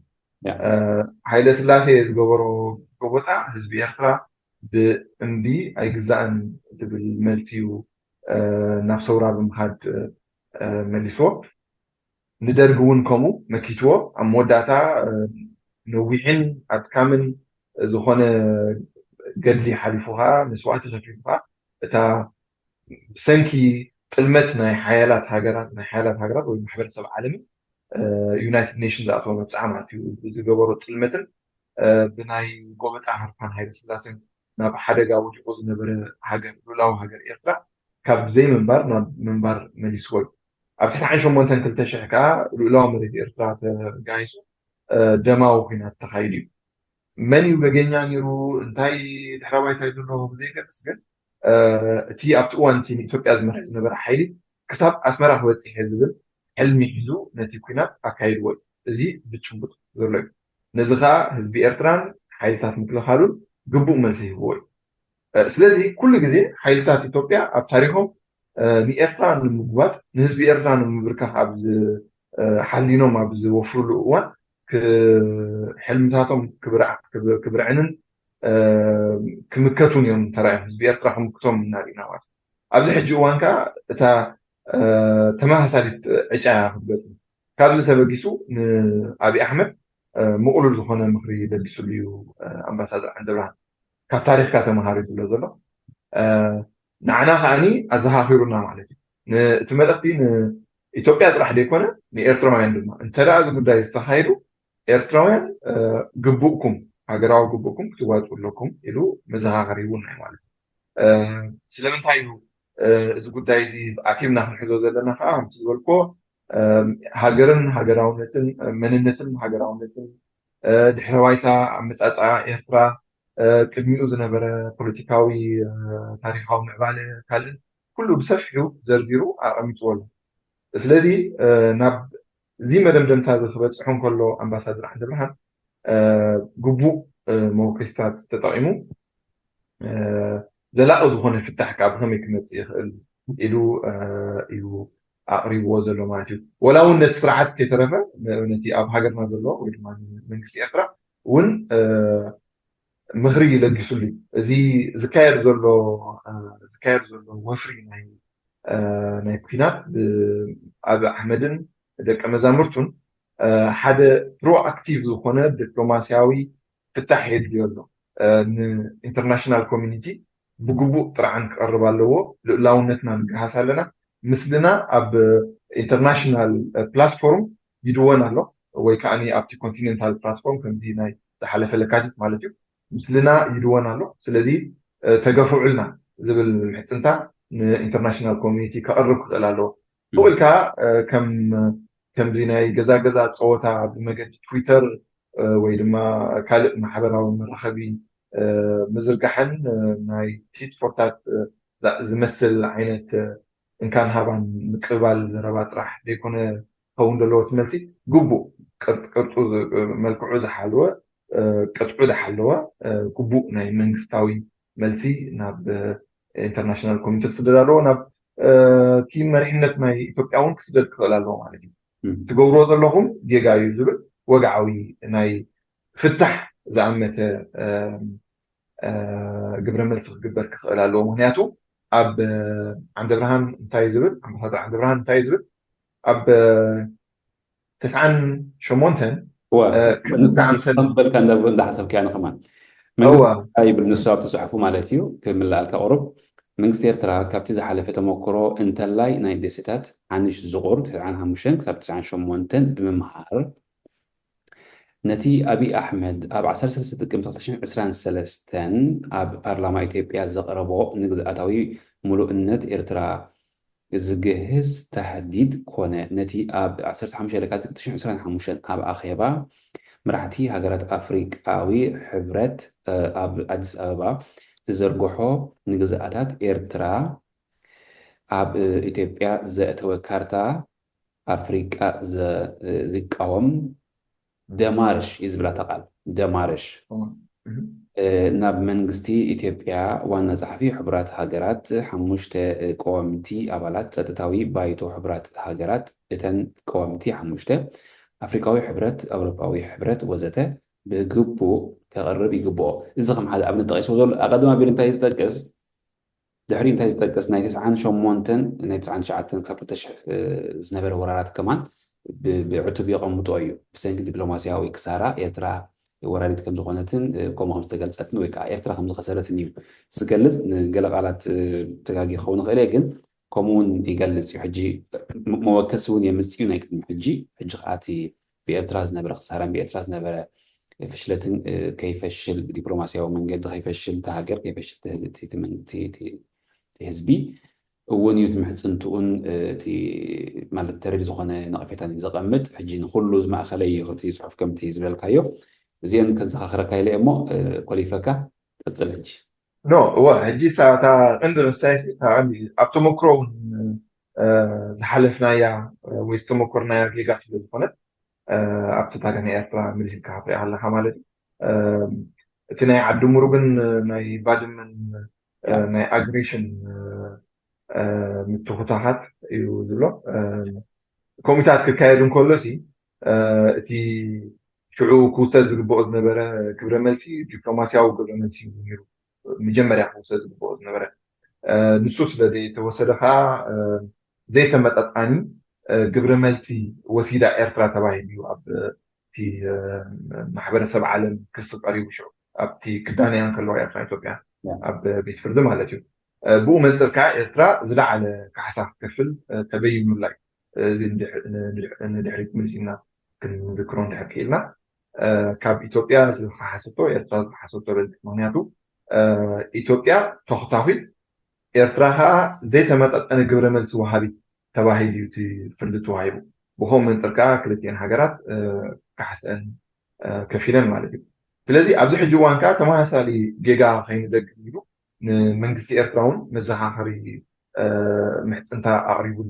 حيل سلاسي يزقبرو قبطة حزبي أخرى بأمبي أجزاء زبل ملسيو نفسورا بمخاد ملسو ندرقون كومو مكيتو أموداتا نوحين أتكامن زخون قدلي حلفوها مسوات خفيفها تا سنكي تلمت ناي حيالات هاجرات والمحبر السبع عالمي يونايتد نيشنز أطول مبسعة زقبرو تلمتن بناي قومت أهرفان هاي السلاسين ناب حدقا وجقو زنبر هاجر لولاو هاجر إرترا كاب زي منبر ناب منبر مليسوي أبتس عايشو مونتن كالتشحكا لولاو مريد إرترا تقايسو دماو هنا التخيلي من يوجدني نيرو انتاي دحرواي تايدونو بزي كتسجل تي أبت وان تي توك أزمر زنبر حيلي كسب أسمر هو تي حزبل حلمي حزو نتي كنا أكايد وي زي بتشوفت زرلك نزغا حزب إرتران حيلتات مثل خالو قبو ملسي هو سلازي كل جزء حيلتات إثيوبيا أب تاريخهم بإرتران المقوات نحزب إرتران المبركة أبز حلينهم أبز وفروا الوان حلمتاتهم كبرعنن كمكتون يوم ترى حزب إرترا كمكتون من ناري نوات أبز حج وانكا تا تماها سالت عجاها خبرت كابز سبقيسو أبي أحمد مقولو زخونا مخري لبسو ليو أمباسادر عند برهان كاب تاريخ كاتا مهاري دولو دولو نعنا خاني أزهاخيرونا مالتي تمدختي إثيوبيا طرح ديكونا نإرتراوين دما انت لا أزو قد يستخيرو إرتراوين قبوكم هاقراو قبوكم كتباتوا لكم إلو مزهاخريون مالتي سلمن تايو إذا قد يزي أعتيبنا حزو زلنا خاهم تزولكو هاقراونتن مننتن هاقراونتن دحروايتا متأتعا إرترا قدميو زنبرة بوليتيكاوي تاريخاو معبالة كالن كله بسفحو زرزيرو أميتولو سلازي ناب زي مدام تازل خبرت صحون كله أمباسادر عند برهان قبو موكستات تطعيمو زلاقو زخون فتح كاب هم يكمت يخل إلو أقريب وزلو ماتيو ولو إن تسرعت كترفة نتي أب هاجر نازلو ويدمان من كسي أترا ون مغري لقيسولي زي زكاير زلو وفري ناي كوينات أبا أحمدن دك مزامرتون حدا برو أكتيف زخونة دبلوماسياوي فتح يد يولو international community بقبو طرعن قرب اللو لاونتنا نقهاس لنا مثلنا أب international platform يدوان له ويكاني أبتي continental platform كم دي ناي تحلف لكاتت مالتيو مثلنا يدوان له سلذي تقفوا لنا زبل حتنتا international community كقرب كتلا له أول كا كم دي ناي جزا صوتا بمجد تويتر ويدما كالب محبرة ومرخبي مزرقحن ناي تيت فورتات زمثل عينة إن كان هابان مقبال ربات راح بيكون هون دلوت ملتي قبو قطعو ملكعو حلوة قطعو حلوة قبو ناي منغستاوي ملتي ناب international community تسدلالو ناب تيم مريحنة ماي إثيوبياون كسدل كتلالو مالتي تقورو زلهم جيجا يزبل وقعوي ناي فتح زعمت قبل ملصق قبل كخلالو مهنياتو أب عند برهان تايزبل عند برهان تايزبل أب تفعن شمونتن نصبر كان ده حسب كان كمان من أي بالنسبة تصحفوا مالتيو كمل لك أوروب من كثير ترى كابتي زحلفة تمكرو أنت لاي نايد ديستات عنش زغور عنها مشان كتبت عن شمونتن بممهار نتي أبي أحمد أب عسر سلسلة قمتاشين عسران سلستان أب برلمان إثيوبيا زقربو نقزأتاوي ملوئنت إرترا زجهز تهديد كونه نتي أب عسر حمشة لكات قمتاشين عسران حموشان أب أخيبا مرحتي هاجرات أفريقياوي حبرت أب أديس أبابا تزرقحو نقزأتات إرترا أب إثيوبيا زأتوي كارتا أفريقيا زقاوم دمارش يزبلا تقال دمارش ناب منغستي إثيوبيا وانا صحفي حبرات هاجرات حموشت قوامتي أبالات ستتاوي بايتو حبرات هاجرات إتن قوامتي حموشت أفريقاوي حبرات أوروباوي حبرات وزته بقبو كغرب يقبو إذا حدا أبن التغيس وزول أقدم بين انتهي يتدقس دحري انتهي يتدقس نايتس عن شمونتن نايتس عن شعاتن كسبتش زنبر ورارات كمان بعتب يقوم متويو بسنك دبلوماسياوي كسارة يترى ወራሪት ከም ዝኾነትን ከምኡ ከም ዝተገልፀትን ወይ ከዓ ኤርትራ ከም ዝኸሰረትን እዩ ዝገልጽ ንገለ ቃላት ተጋጊ ክኸውን ይኽእል ግን ከምኡውን ይገልጽ እዩ ሕጂ መወከሲ እውን የምፅኡ ናይ ቅድሚ ሕጂ ከዓ እቲ ብኤርትራ ዝነበረ ክሳራን ብኤርትራ ዝነበረ ፍሽለትን ከይፈሽል ዲፕሎማስያዊ መንገዲ ከይፈሽል ተሃገር ከይፈሽል ህዝቢ እውን እዩ ትምሕፅንትኡን እቲ ማለት ተረዲ ዝኾነ ነቐፌታን ዘቐምጥ ሕጂ ንኩሉ ዝማእኸለ እዩ እቲ ፅሑፍ ከምቲ ዝበልካዮ እዚአን ከዘኻኽረካ ኢለ እሞ ኮሊፈካ ቀፅል ሕጂ هو هجي ساعة عندنا السايسي ኣብ ተመክሮ ዝሓለፍና ያ ወይ ዝተመክርና ያ ጌጋ ስለ ዝኾነት ኣብቲ ታሪክ ናይ ኤርትራ ምልሲልካ ክትሪኢ ኣለካ ማለት እዩ እቲ ናይ ዓዲ ሙሩግን ናይ ባድመን ናይ ኣግሬሽን ምትኹታኻት እዩ ዝብሎ ኮሚታት ክካየድ እንከሎ ሲ እቲ ሽዑ ክውሰድ ዝግብኦ ዝነበረ ግብረ መልሲ ዲፕሎማስያዊ ግብረ መልሲ ነይሩ مجمرة حوسة زبوط نبرة نصوص لدي توسدها زي تمتطعني قبل ملتي وسيلة إيرترا تبعي بيو أب في محبرة سبع عالم قصة قريب شو أب تي كداني أنك الله إيرترا إثيوبيا أب بيت فردم على جو بو ملتر كا إيرترا زرع على كحسا كفل تبين من لاي ندحرك ملسينا كنذكرون نحكي لنا كاب إثيوبيا زي حسوتو إيرترا حسوتو رزق مهنياتو ኢትዮጵያ ተኽታዊት ኤርትራኻ ዘይተመጣጠነ ግብረ መልሲ ወሃቢ ተባሂሉ እቲ ፍርዲ ተዋሂቡ ብኸም መንፅርካ ክልቲአን ሃገራት ካሕሰአን ከፊለን ማለት እዩ ስለዚ ኣብዚ ሕጂ እዋን ከዓ ተመሳሳሊ ጌጋ ከይንደግም ኢሉ ንመንግስቲ ኤርትራ እውን መዘኻኸሪ ምሕፅንታ ኣቕሪቡሉ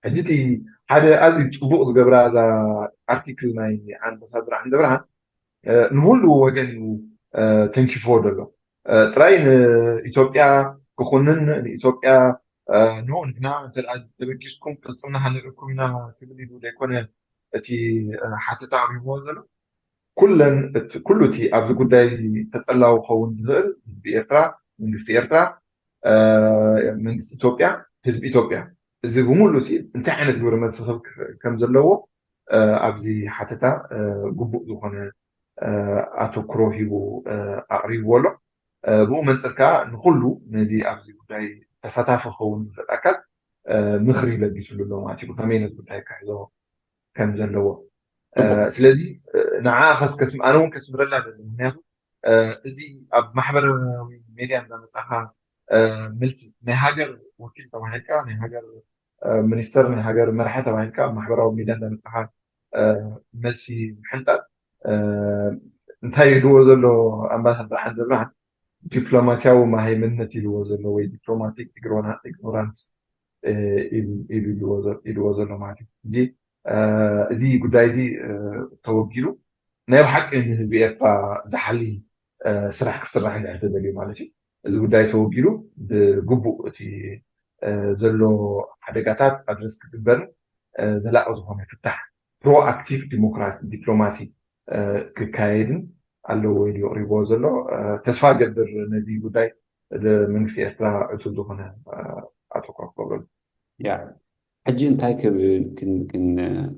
ሕጂ እቲ ሓደ ኣዝዩ ፅቡቕ ዝገብራ እዛ ኣርቲክል ናይ ኣምባሳደር ዓንደ ብርሃን ንኩሉ ወገን እዩ ተንኪፎ ዘሎ ጥራይ ኢትዮጵያ ክኹንን ኢትዮጵያ ኖ ንሕና ተበጊስኩም ቅፅልና ሃንርኩም ኢና ክብል ኢሉ ዘይኮነ እቲ ሓተታ ኣቕሪብዎ ዘሎ ኩሉ እቲ ኣብዚ ጉዳይ ተፀላዊ ክኸውን ዝኽእል ህዝቢ ኤርትራ መንግስቲ ኤርትራ መንግስቲ ኢትዮጵያ ህዝቢ ኢትዮጵያ እዚ ብምሉ ሲ እንታይ ዓይነት ግብረ መልሲ ከም ዘለዎ ኣብዚ ሓተታ ግቡእ ዝኾነ ኣተኩሮ ሂቡ ኣቕሪብዎ ኣሎ ብኡ መንፅርካ ንኩሉ ነዚ ኣብዚ ጉዳይ ተሳታፊ ክኸውን ዝኽእል ኣካል ምክሪ ለጊሱሉ ኣሎ ማለት እዩ ከመይ ነዚ ጉዳይ ክሕዞ ከም ዘለዎ ስለዚ ንዓኻ ኣነ እውን ከስምረላ ዘሎ ምክንያቱ እዚ ኣብ ማሕበራዊ ሚድያ እንዳመፃኻ መልሲ ናይ ሃገር ወኪል ተባሂልካ ናይ ሃገር ሚኒስተር ናይ ሃገር መራሒ ተባሂልካ ኣብ ማሕበራዊ ሚድያ እንዳመፃኻ መልሲ ምሕንጣጥ እንታይ ይድዎ ዘሎ ኣምባሳደር ዓንደ ብርሃን ዲፕሎማሲያዊ ማሃይምነት ኢልዎ ዘሎ ወይ ዲፕሎማቲክ ኢግኖራንስ ኢልዎ ዘሎ ማለት እዩ እዚ ጉዳይ እዚ ተወጊሉ ናይ ብሓቂ ንህዝቢ ኤርትራ ዝሓሊ ስራሕ ክስራሕ እንድሕር ተደልዩ ማለት እዩ እዚ ጉዳይ ተወጊሉ ብግቡእ እቲ ዘሎ ሓደጋታት ኣድረስ ክግበርን ዘላቒ ዝኾነ ፍታሕ ፕሮኣክቲቭ ዲፕሎማሲ ክካየድን ኣለዎ ኢሉ የቕሪቦ ዘሎ ተስፋ ገብር ነዚ ጉዳይ መንግስቲ ኤርትራ ዕቱብ ዝኾነ ኣተኳር ክገብረሉ ያ ሕጂ እንታይ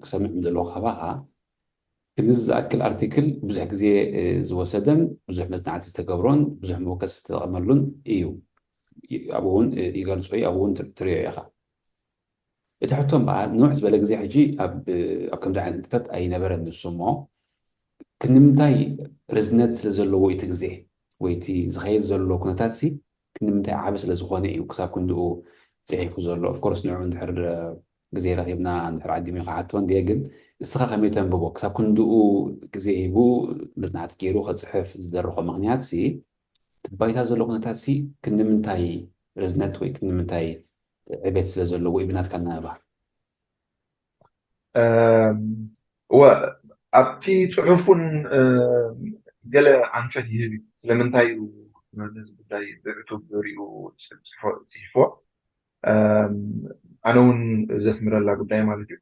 ክሰምዕ ዘለኹ ካባኻ ክንዚ ዝኣክል ኣርቲክል ብዙሕ ግዜ ዝወሰደን ብዙሕ መፅናዕቲ ዝተገብሮን ብዙሕ መወከሲ ዝተጠቐመሉን እዩ ኣብኡ እውን ይገልፆ እዩ ኣብኡ እውን ትሪኦ ኢኻ እቲ ሕቶም በዓል ንውሕ ዝበለ ግዜ ሕጂ ኣብ ከምዚ ዓይነት ንጥፈት ኣይነበረን ንሱ እሞ ክንምንታይ ርዝነት ስለ ዘለዎ እቲ ግዜ ወይ እቲ ዝኸይድ ዘሎ ኩነታት ሲ ክንምንታይ ዓብ ስለ ዝኾነ እዩ ክሳብ ክንድኡ ፅሒፉ ዘሎ ኦፍኮርስ ንዑ እንድሕር ግዜ ረኺብና እንድሕር ዓዲሙ ይኸሓትዎ እንድየ ግን እስኻ ከመይ ተንብቦ ክሳብ ክንድኡ ግዜ ሂቡ መፅናዕቲ ገይሩ ከፅሕፍ ዝደረኾ ምክንያት ሲ ትባይታ ዘሎ ኩነታት ሲ ክንምንታይ ርዝነት ወይ ክንምንታይ ዕቤት ስለ ዘለዎ እዩ ብናትካ እናባህል ኣብቲ ፅሑፉን ገለ ኣንፈት ይህብ ስለምንታይ እዩ ነዚ ጉዳይ ብዕቱብ ሪኡ ፅሒፎ ኣነ እውን ዘስምረላ ጉዳይ ማለት እዩ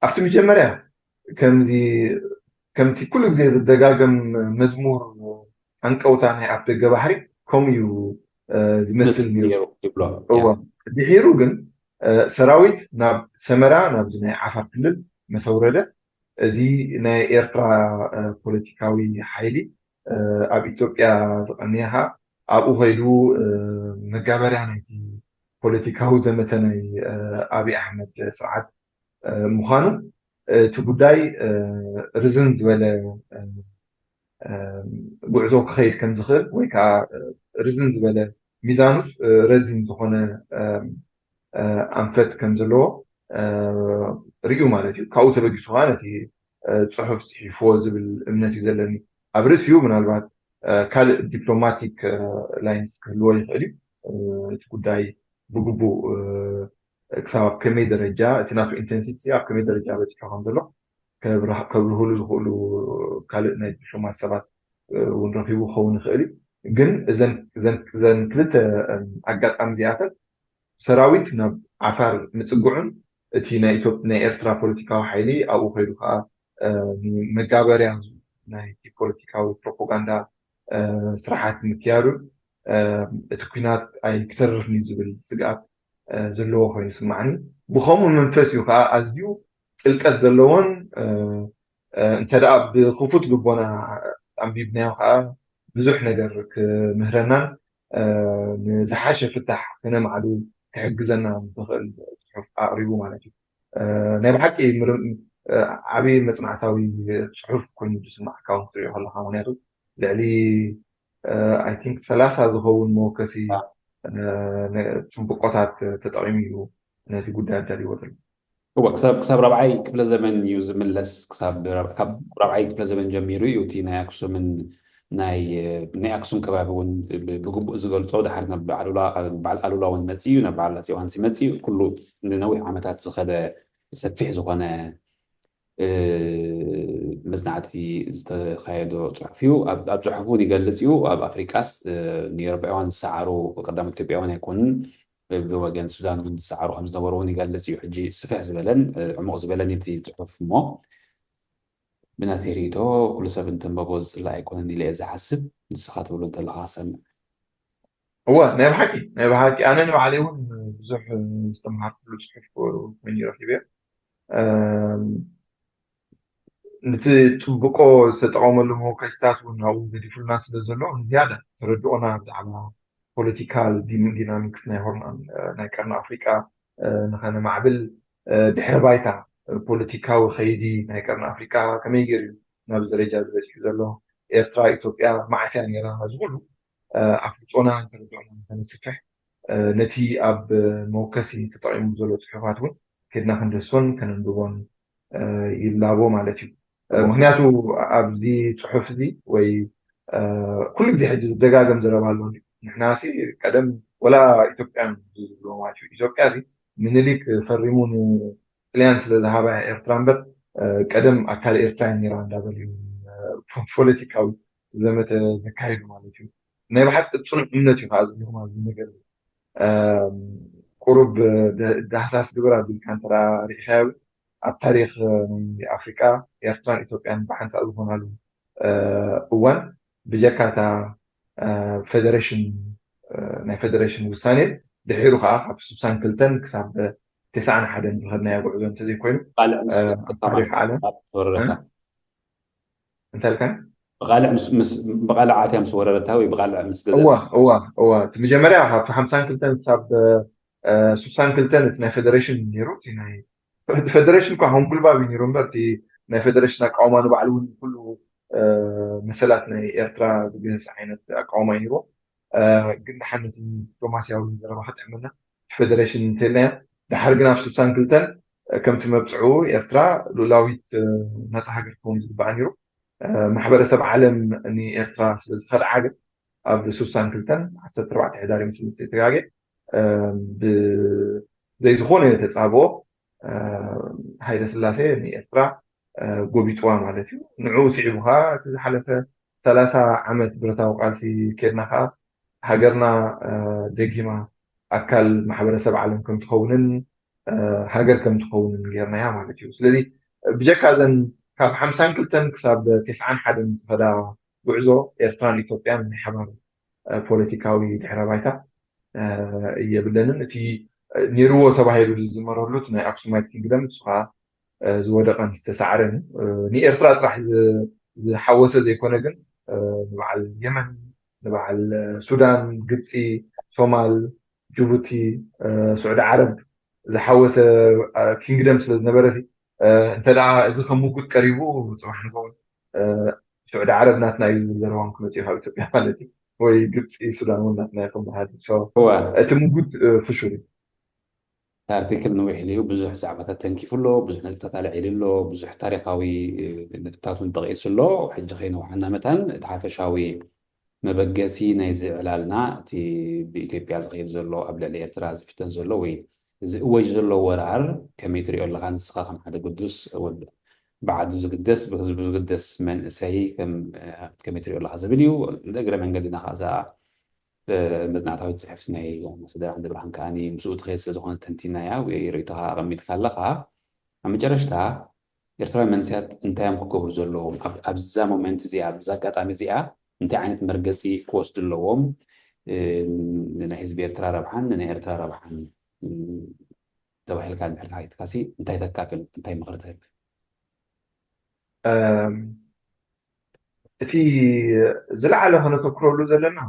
ኣብቲ መጀመርያ ከምቲ ኩሉ ግዜ ዝደጋገም መዝሙር ኣንቀውታ ናይ ኣብ ደገ ባሕሪ ከምኡ እዩ ዝመስል ድሒሩ ግን ሰራዊት ናብ ሰመራ ናብዚ ናይ ዓፋር ክልል መሰውረደ زي نا إيرترا بوليتيكاوي حيلي أب إثيوبيا زقنيها أبو هيدو مجابر يعني بوليتيكاو زي مثلا أبي أحمد سعد مخانو تبداي رزنز ولا ጉዕዞ ክኸይድ ከም ዝኽእል ወይ ከዓ ርዝን ዝበለ ሚዛኑስ ረዚን ዝኾነ ኣንፈት ከም ዘለዎ ርዩ ማለት እዩ ካብኡ ተበጊሱ ከዓ ነቲ ፅሑፍ ፅሒፍዎ ዝብል እምነት እዩ ዘለኒ ኣብ ርእሲኡ ምናልባት ካልእ ዲፕሎማቲክ ላይንስ ክህልዎ ይኽእል እዩ እቲ ጉዳይ ብግቡእ ክሳብ ኣብ ከመይ ደረጃ እቲ ናቱ ኢንቴንሲቲ ኣብ ከመይ ደረጃ በፂሑ ከም ዘሎ ከብርህሉ ዝኽእሉ ካልእ ናይ ዲፕሎማት ሰባት እውን ረኺቡ ክኸውን ይኽእል እዩ ግን እዘን ክልተ ኣጋጣሚ እዚኣተን ሰራዊት ናብ ዓፋር ምፅጉዕን እቲ ናይ ኤርትራ ፖለቲካዊ ሓይሊ ኣብኡ ከይዱ ከዓ መጋበርያ ናይቲ ፖለቲካዊ ፕሮፓጋንዳ ስራሓት ምክያዱን እቲ ኩናት ኣይክተርፍኒ ዝብል ስግኣት ዘለዎ ኮይኑ ይስማዓኒ ብከምኡ መንፈስ እዩ ከዓ ኣዝዩ ጥልቀት ዘለዎን እንተደኣ ብክፉት ልቦና ኣንቢብናዮ ከዓ ብዙሕ ነገር ክምህረናን ንዝሓሸ ፍታሕ ክነማዕዱ ክሕግዘና ዝኽእል ፅሑፍ ኣቕሪቡ ማለት እዩ ናይ ብሓቂ ዓብዪ መፅናዕታዊ ፅሑፍ ኮይኑ ዝስማዕካ እውን ክትሪኦ ከለካ ምክንያቱ ልዕሊ ኣይ ቲንክ 30 ዝኸውን መወከሲ ፅቡቆታት ተጠቒሙ እዩ ነቲ ጉዳይ ኣዳልይዎ ዘሎ ክሳብ ራብዓይ ክፍለ ዘመን እዩ ዝምለስ ካብ ራብዓይ ክፍለ ዘመን ጀሚሩ እዩ እቲ ናይ ኣክሱምን ናይ ኣክሱም ከባቢ እውን ብግቡእ ዝገልፆ ድሓር በዓል ኣሉላ እውን መፅኡ እዩ ናብ በዓል ሃፀይ ዮሃንስ መፅኡ ኩሉ ንነዊሕ ዓመታት ዝኸደ ሰፊሕ ዝኾነ መፅናዕቲ ዝተካየዶ ፅሑፍ እዩ ኣብ ፅሑፍ እውን ይገልፅ እዩ ኣብ ኣፍሪቃስ ንኤውሮጳውያን ዝሰዓሩ ቀዳሞት ኢትዮጵያውያን ኣይኮኑን ብወገን ሱዳን እውን ዝሰዓሩ ከም ዝነበሩ እውን ይገልፅ እዩ ሕጂ ስፍሕ ዝበለን ዕሙቕ ዝበለን እቲ ፅሑፍ እሞ ብናተሪቶ ኩሉ ሰብ እንትንበቦ ዝፅላእ ኣይኮነን ኢለ እየ ዝሓስብ ንስኻ ትብሎ እንተለካ ሰምዕ እወ ናይ ብሓቂ ኣነ ንባዕለይ እውን ብዙሕ ዝተምሃርኩሉ ፅሑፍ ኮይኑ ረኪበ ነቲ ፅቡቆ ዝተጠቐመሉ መወከስታት እውን ኣብኡ ገዲፉልና ስለ ዘሎ ንዝያዳ ተረድኦና ብዛዕባ ፖለቲካል ዲናሚክስ ናይ ቀርኒ ኣፍሪቃ ንኸነማዕብል ድሕረ ባይታ ፖለቲካዊ ከይዲ ናይ ቀርኒ ኣፍሪቃ ከመይ ገይሩ እዩ ናብ ደረጃ ዝበፂሑ ዘሎ ኤርትራ ኢትዮጵያ ማዕስያ ነራ ዝኩሉ ኣፍልጦና ተረድኦና ንከነስፍሕ ነቲ ኣብ መወከሲ ተጠቒሙ ዘሎ ፅሑፋት እውን ከድና ክንደሶን ከነንብቦን ይላቦ ማለት እዩ ምክንያቱ ኣብዚ ፅሑፍ እዚ ወይ ኩሉ ግዜ ሕጂ ዝደጋገም ዘረባ ኣሎ ንሕና ቀደም ወላ ኢትዮጵያ ዝብሎ ማለት እዩ ኢትዮጵያ ምኒልክ ፈሪሙ ንጥልያን ስለዝሃባ ኤርትራ እምበር ቀደም ኣካል ኤርትራ ነራ እንዳበልዩ ፖለቲካዊ ዘመተ ዘካይዱ ማለት እዩ ናይ ብሓቂ ፅኑዕ እምነት እዩ ከዓ ዘለኹም ኣብዚ ነገር ቁሩብ ዳህሳስ ግብር ኣቢልካ እንተዳ ሪኢኻዮ ኣብ ታሪክ ናይ ኣፍሪቃ ኤርትራን ኢትዮጵያን ብሓንሳእ ዝኾናሉ እዋን ብጀካታ ፌደሬሽን ናይ ፌደሬሽን ውሳኔ ድሒሩ ከዓ ካብ 62 ክሳብ 91 ዝኸድናዮ ጉዕዞ እንተዘይኮይኑ ታሪክ ዓለም እንታይ ኢልካ ብቃልዕ ዓትያ ምስ ወረረታ ወይ ብቃልዕ ምስ ገዛ እወ እቲ መጀመርያ ካብ 52 ክሳብ 62 እቲ ናይ ፌደሬሽን ነይሩ እቲ ናይ ፌደሬሽን እኳ ከም ጉልባብ እዩ ነይሩ እምበር እቲ ናይ ፌደሬሽን ኣቃውማ ንባዕሉ እውን ኩሉ መሰላት ናይ ኤርትራ ዝገልፅ ዓይነት ኣቃውማ እዩ ነይሩ ግን ድሓር ነቲ ዲፕሎማስያዊ ዘረባ ክጥዕመና ፌደሬሽን እንተልናዮ ድሓር ግን ኣብ 62 ከምቲ መብፅዑ ኤርትራ ሉላዊት ነፃ ሃገር ክኸውን ዝግባእ ነይሩ ማሕበረሰብ ዓለም ንኤርትራ ስለዝኸድዓገ ኣብ 62 14 ሕዳር ምስሊ ተጋገ ዘይዝኾነ ተፃብኦ ሃይለ ስላሴ ንኤርትራ ጎቢጥዋ ማለት እዩ ንዕኡ ስዒቡ ከዓ እቲ ዝሓለፈ 30 ዓመት ብረታዊ ቃልሲ ከድና ከዓ ሃገርና ደጊማ ኣካል ማሕበረሰብ ዓለም ከም ትኸውንን ሃገር ከም ትኸውንን ጌርናያ ማለት እዩ ስለዚ ብጀካ ዘን ካብ 52 ክሳብ 91 ዝኸዳ ጉዕዞ ኤርትራን ኢትዮጵያን ናይ ሓባር ፖለቲካዊ ድሕረ ባይታ የብለንን እቲ ነይርዎ ተባሂሉ ዝመረሉት ናይ ኣክሱማይት ኪንግደም ንሱ ከዓ ዝወደቐን ዝተሰዓረን ንኤርትራ ጥራሕ ዝሓወሰ ዘይኮነ ግን ንበዓል የመን ንበዓል ሱዳን ግብፂ ሶማል ጅቡቲ ስዑድ ዓረብ ዝሓወሰ ኪንግደም ስለ ዝነበረ እንተ ደኣ እዚ ከም ሙጉት ቀሪቡ ፅባሕ ንኸውን ስዑድ ዓረብ ናትና እዩ ዘረባን ክመፅኡ ካብ ኢትዮጵያ ማለት እዩ ወይ ግብፂ ሱዳን እውን ናትና ይኹም ባህል هو እቲ ሙጉት ፍሹር እዩ ኣርቲክል ነዊሕ ኢሉ ብዙሕ ዛዕባታት ተንኪፉሎ ብዙሕ ነጥብታት ኣልዒሉሎ ብዙሕ ታሪካዊ ነጥብታት እውን ተቐይሱሎ ሕጂ ከይነውሓና መጠን እቲ ሓፈሻዊ መበገሲ ናይ ዝዕላልና እቲ ብኢትዮጵያ ዝኸይድ ዘሎ ኣብ ልዕሊ ኤርትራ ዝፍተን ዘሎ ወይ ዝእወጅ ዘሎ ወራር ከመይ ትሪኦ ኣለካ ንስኻ ከም ሓደ ቅዱስ بعد زقدس بزقدس من سهي كم يتري الله حسب اليو الأجر من قدنا خازا مزنع تاوي تحفنا مثلا عند برهان كاني مسؤول خيس لزخون تنتينا يا ويريتها غميت خلقها عم جرشتها يرتوي من سيات انت يوم حكوه زلهم أبزا مومنت زي أبزا قطعمي زي انت عينت مرقزي كوست اللوم لنا حزب يرترى ربحان لنا يرترى ربحان توحيل كان بحرت هاي تكاسي انت يتكافل انت مغرتها እቲ ዝለዓለ ሆነ ተክረሉ ዘለና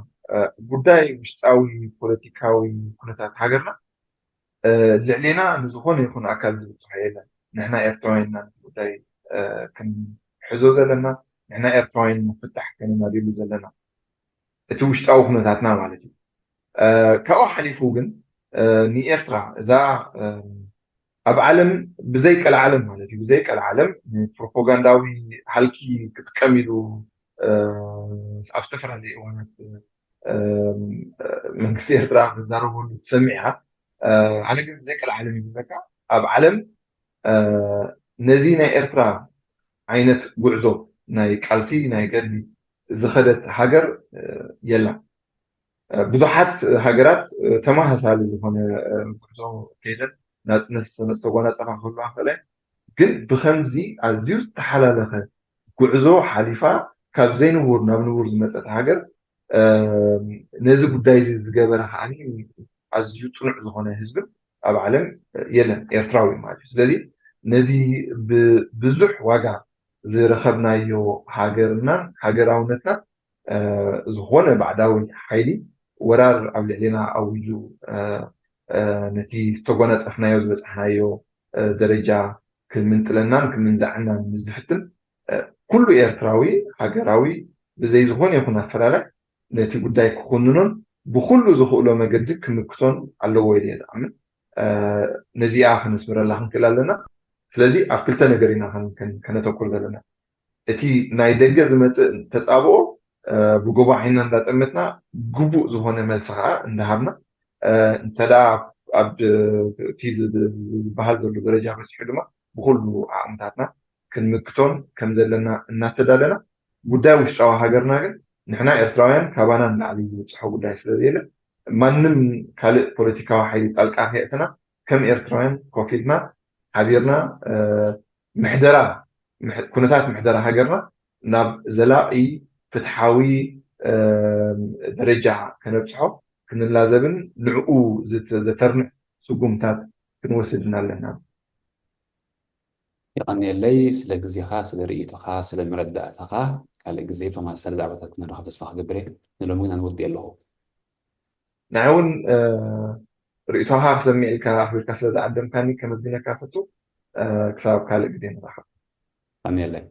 ጉዳይ ውሽጣዊ ፖለቲካዊ ኩነታት ሃገርና ልዕሊና ንዝኾነ ይኹን ኣካል ዝብፅሖ የለን ንሕና ኤርትራውያንና ጉዳይ ክንሕዞ ዘለና ንሕና ኤርትራውያን ምፍታሕ ክንናድሉ ዘለና እቲ ውሽጣዊ ኩነታትና ማለት እዩ ካብኡ ሓሊፉ ግን ንኤርትራ እዛ ኣብ ዓለም ብዘይቀል ዓለም ማለት እዩ ብዘይቀል ዓለም ፕሮፓጋንዳዊ ሃልኪ ክጥቀም ኢሉ ኣብ ዝተፈላለዩ እዋናት መንግስቲ ኤርትራ ክዛረበሉ ትሰሚዕካ ኣነ ግን ብዘይቀል ዓለም ይብለካ ኣብ ዓለም ነዚ ናይ ኤርትራ ዓይነት ጉዕዞ ናይ ቃልሲ ናይ ገድሊ ዝኸደት ሃገር የላ ብዙሓት ሃገራት ተመሳሳሊ ዝኾነ ጉዕዞ ከይደን ናጽነስ ዝተጎናጸፋ ክህሉ ኣኽእለ ግን ብከምዚ ኣዝዩ ዝተሓላለኸ ጉዕዞ ሓሊፋ ካብ ዘይንቡር ናብ ንቡር ዝመፀት ሃገር ነዚ ጉዳይ እዚ ዝገበረ ከዓኒ ኣዝዩ ፅኑዕ ዝኾነ ህዝቢ ኣብ ዓለም የለን ኤርትራዊ ማለት እዩ ስለዚ ነዚ ብዙሕ ዋጋ ዝረኸብናዮ ሃገርና ሃገራውነትና ዝኾነ ባዕዳዊ ሓይሊ ወራር ኣብ ልዕሊና ኣውጁ ነቲ ዝተጎናፀፍናዮ ዝበፅሕናዮ ደረጃ ክምንጥለናን ክምንዛዕናን ዝፍትን ኩሉ ኤርትራዊ ሃገራዊ ብዘይ ዝኾነ ይኹን ኣፈላላይ ነቲ ጉዳይ ክኩንኖን ብኩሉ ዝኽእሎ መገዲ ክምክቶን ኣለዎ ኢለ ዝኣምን ነዚኣ ክነስምረላ ክንክእል ኣለና ስለዚ ኣብ ክልተ ነገር ኢና ከነተኩር ዘለና እቲ ናይ ደገ ዝመፅእ ተፃብኦ ብጎባሒና እንዳጠመትና ግቡእ ዝኾነ መልሲ ከዓ እንዳሃብና እንተዳ ኣብ እቲ ዝበሃል ዘሎ ደረጃ በፂሑ ድማ ብኩሉ ዓቕምታትና ክንምክቶን ከም ዘለና እናተዳለና ጉዳይ ውሽጣዊ ሃገርና ግን ንሕና ኤርትራውያን ካባና ንላዕሊ ዝብፅሖ ጉዳይ ስለዘየለ ማንም ካልእ ፖለቲካዊ ሓይሊ ጣልቃ ከየእትና ከም ኤርትራውያን ኮፍ ኢልና ሓቢርና ምሕደራ ኩነታት ምሕደራ ሃገርና ናብ ዘላቒ ፍትሓዊ ደረጃ ከነብፅሖ ክንላዘብን ንዕኡ ዘተርንዕ ስጉምታት ክንወስድና ኣለና يقنيلي سلا جزيها سلا رئيتها سلا مرداتها قال جزيتو ما سلا دعوتك من راح تصفح قبره نلو مين نودي له نعون رئيتها سمي لك أحوال كسر عدم كاني كمزينة كافتو كتاب قال جزينا راح يقنيلي